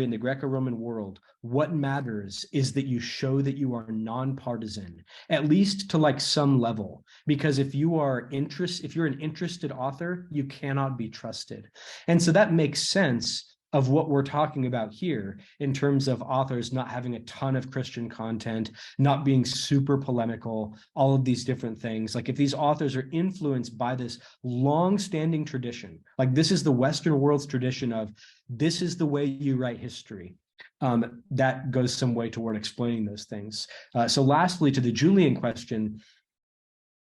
in the Greco-Roman world, what matters is that you show that you are nonpartisan, at least to like some level. Because if you're an interested author, you cannot be trusted. And so that makes sense of what we're talking about here in terms of authors not having a ton of Christian content, not being super polemical, all of these different things. Like if these authors are influenced by this long-standing tradition, like this is the Western world's tradition of this is the way you write history, that goes some way toward explaining those things. So lastly, to the Julian question,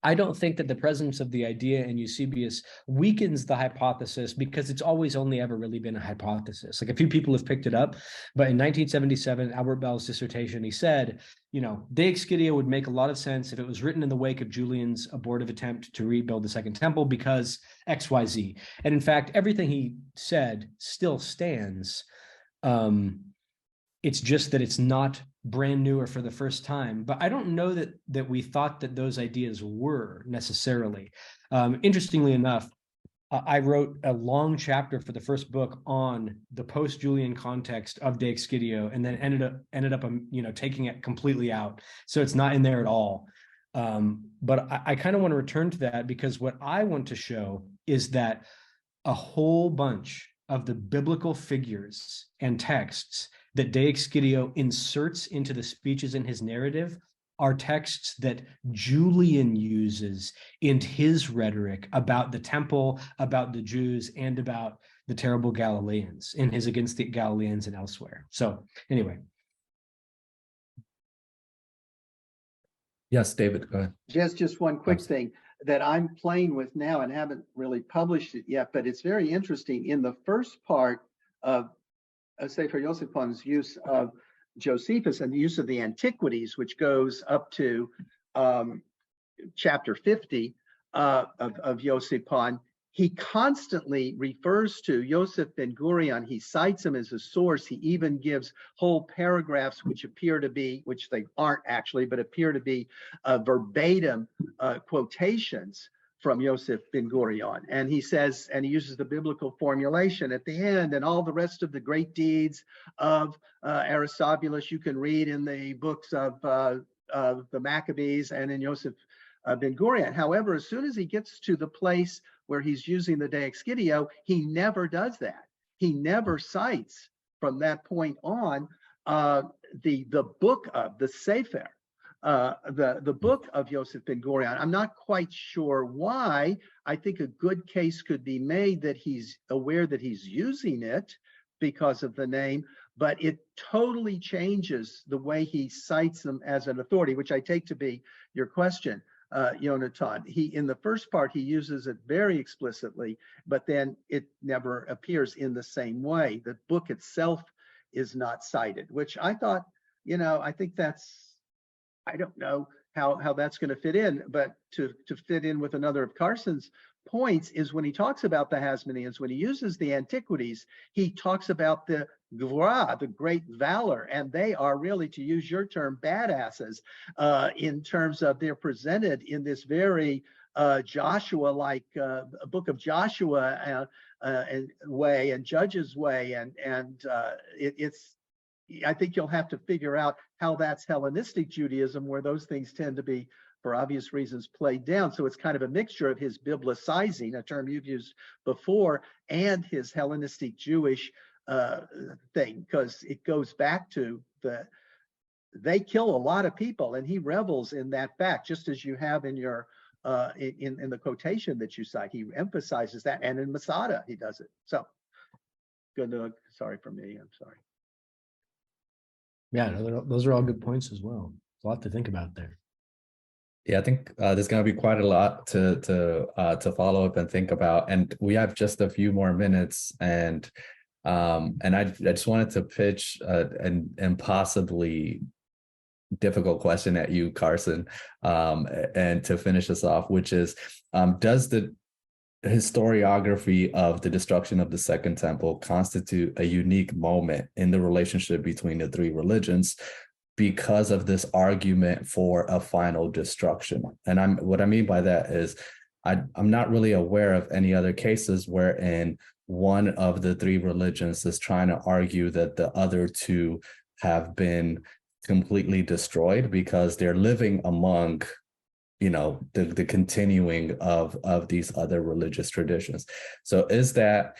I don't think that the presence of the idea in Eusebius weakens the hypothesis, because it's always only ever really been a hypothesis. Like a few people have picked it up, but in 1977, Albert Bell's dissertation, he said, De Excidio would make a lot of sense if it was written in the wake of Julian's abortive attempt to rebuild the Second Temple, because XYZ. And in fact, everything he said still stands. It's just that it's not brand new or for the first time. But I don't know that we thought that those ideas were necessarily. Interestingly enough, I wrote a long chapter for the first book on the post-Julian context of De Excidio, and then ended up taking it completely out. So it's not in there at all. But I kind of want to return to that, because what I want to show is that a whole bunch of the biblical figures and texts that De Excidio inserts into the speeches in his narrative are texts that Julian uses in his rhetoric about the temple, about the Jews, and about the terrible Galileans in his Against the Galileans and elsewhere. So anyway. Yes, David, go ahead. Just one quick thing that I'm playing with now and haven't really published it yet, but it's very interesting. In the first part of Sefer Iossipon's use of Josephus and the use of the antiquities, which goes up to chapter 50 of Iossipon, he constantly refers to Yosef Ben Gurion. He cites him as a source. He even gives whole paragraphs which appear to be, which they aren't actually, but appear to be verbatim quotations from Yosef Ben Gurion. And he says, and he uses the biblical formulation at the end, and all the rest of the great deeds of Aristobulus you can read in the books of the Maccabees and in Yosef Ben Gurion. However, as soon as he gets to the place where he's using the De Excidio, he never does that. He never cites from that point on the book of the Sefer, the book of Yosef Ben Gurion. I'm not quite sure why. I think a good case could be made that he's aware that he's using it because of the name, but it totally changes the way he cites them as an authority, which I take to be your question, Yonatan. In the first part, he uses it very explicitly, but then it never appears in the same way. The book itself is not cited, which I thought, I think that's, I don't know how that's going to fit in, but to fit in with another of Carson's points is when he talks about the Hasmoneans, when he uses the antiquities, he talks about the Gvura, the great valor, and they are really, to use your term, badasses in terms of they're presented in this very Joshua-like book of Joshua and way and Judges way, and it's. I think you'll have to figure out how that's Hellenistic Judaism, where those things tend to be, for obvious reasons, played down. So it's kind of a mixture of his biblicizing, a term you've used before, and his Hellenistic Jewish thing, because it goes back to they kill a lot of people, and he revels in that fact, just as you have in your in the quotation that you cite. He emphasizes that, and in Masada he does it. So good. Sorry for me. I'm sorry. Yeah, those are all good points as well. There's a lot to think about there. Yeah, I think there's going to be quite a lot to follow up and think about, and we have just a few more minutes, and I just wanted to pitch an impossibly difficult question at you, Carson, and to finish us off, which is, does the historiography of the destruction of the Second Temple constitute a unique moment in the relationship between the three religions because of this argument for a final destruction? And what I mean by that is I'm not really aware of any other cases wherein one of the three religions is trying to argue that the other two have been completely destroyed because they're living among the continuing of these other religious traditions. So is that,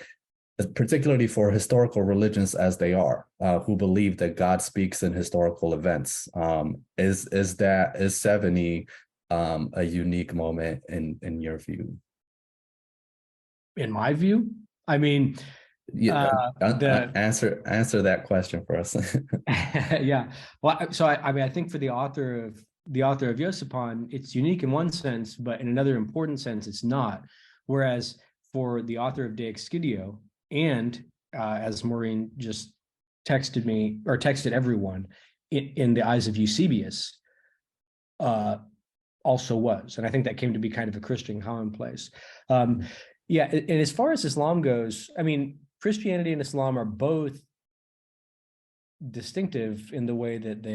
particularly for historical religions as they are, who believe that God speaks in historical events, is 70 a unique moment in your view? In my view, I mean, answer that question for us. Yeah. Well, so I mean, I think for the author of Yosipon, it's unique in one sense, but in another important sense, it's not. Whereas for the author of De Excidio, and as Maureen just texted me, or texted everyone, in the eyes of Eusebius, also was. And I think that came to be kind of a Christian commonplace. Yeah, and as far as Islam goes, I mean, Christianity and Islam are both distinctive in the way that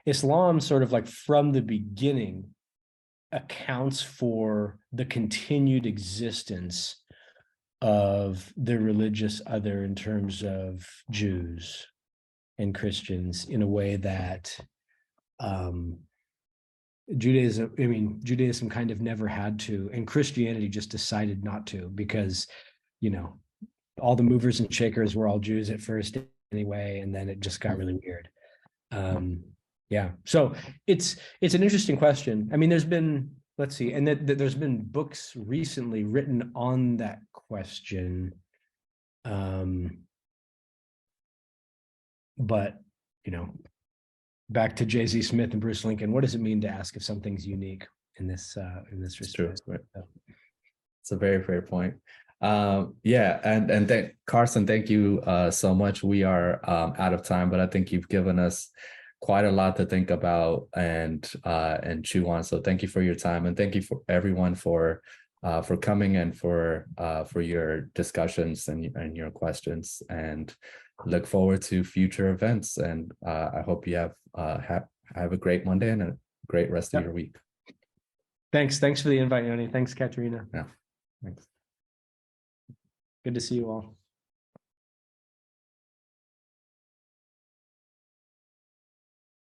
Islam sort of like from the beginning accounts for the continued existence of the religious other in terms of Jews and Christians in a way that Judaism kind of never had to, and Christianity just decided not to, because, all the movers and shakers were all Jews at first anyway, and then it just got really weird. Yeah, so it's an interesting question. I mean, there's been, let's see, and there's been books recently written on that question. But back to J.Z. Smith and Bruce Lincoln, what does it mean to ask if something's unique in this respect? True. It's a very fair point. Yeah, and Carson, thank you so much. We are out of time, but I think you've given us quite a lot to think about and chew on. So thank you for your time, and thank you for everyone for coming and for your discussions and your questions, and look forward to future events. And I hope you have a great Monday and a great rest of your week. Thanks for the invite, Yoni. Thanks, Katerina. Yeah, thanks. Good to see you all.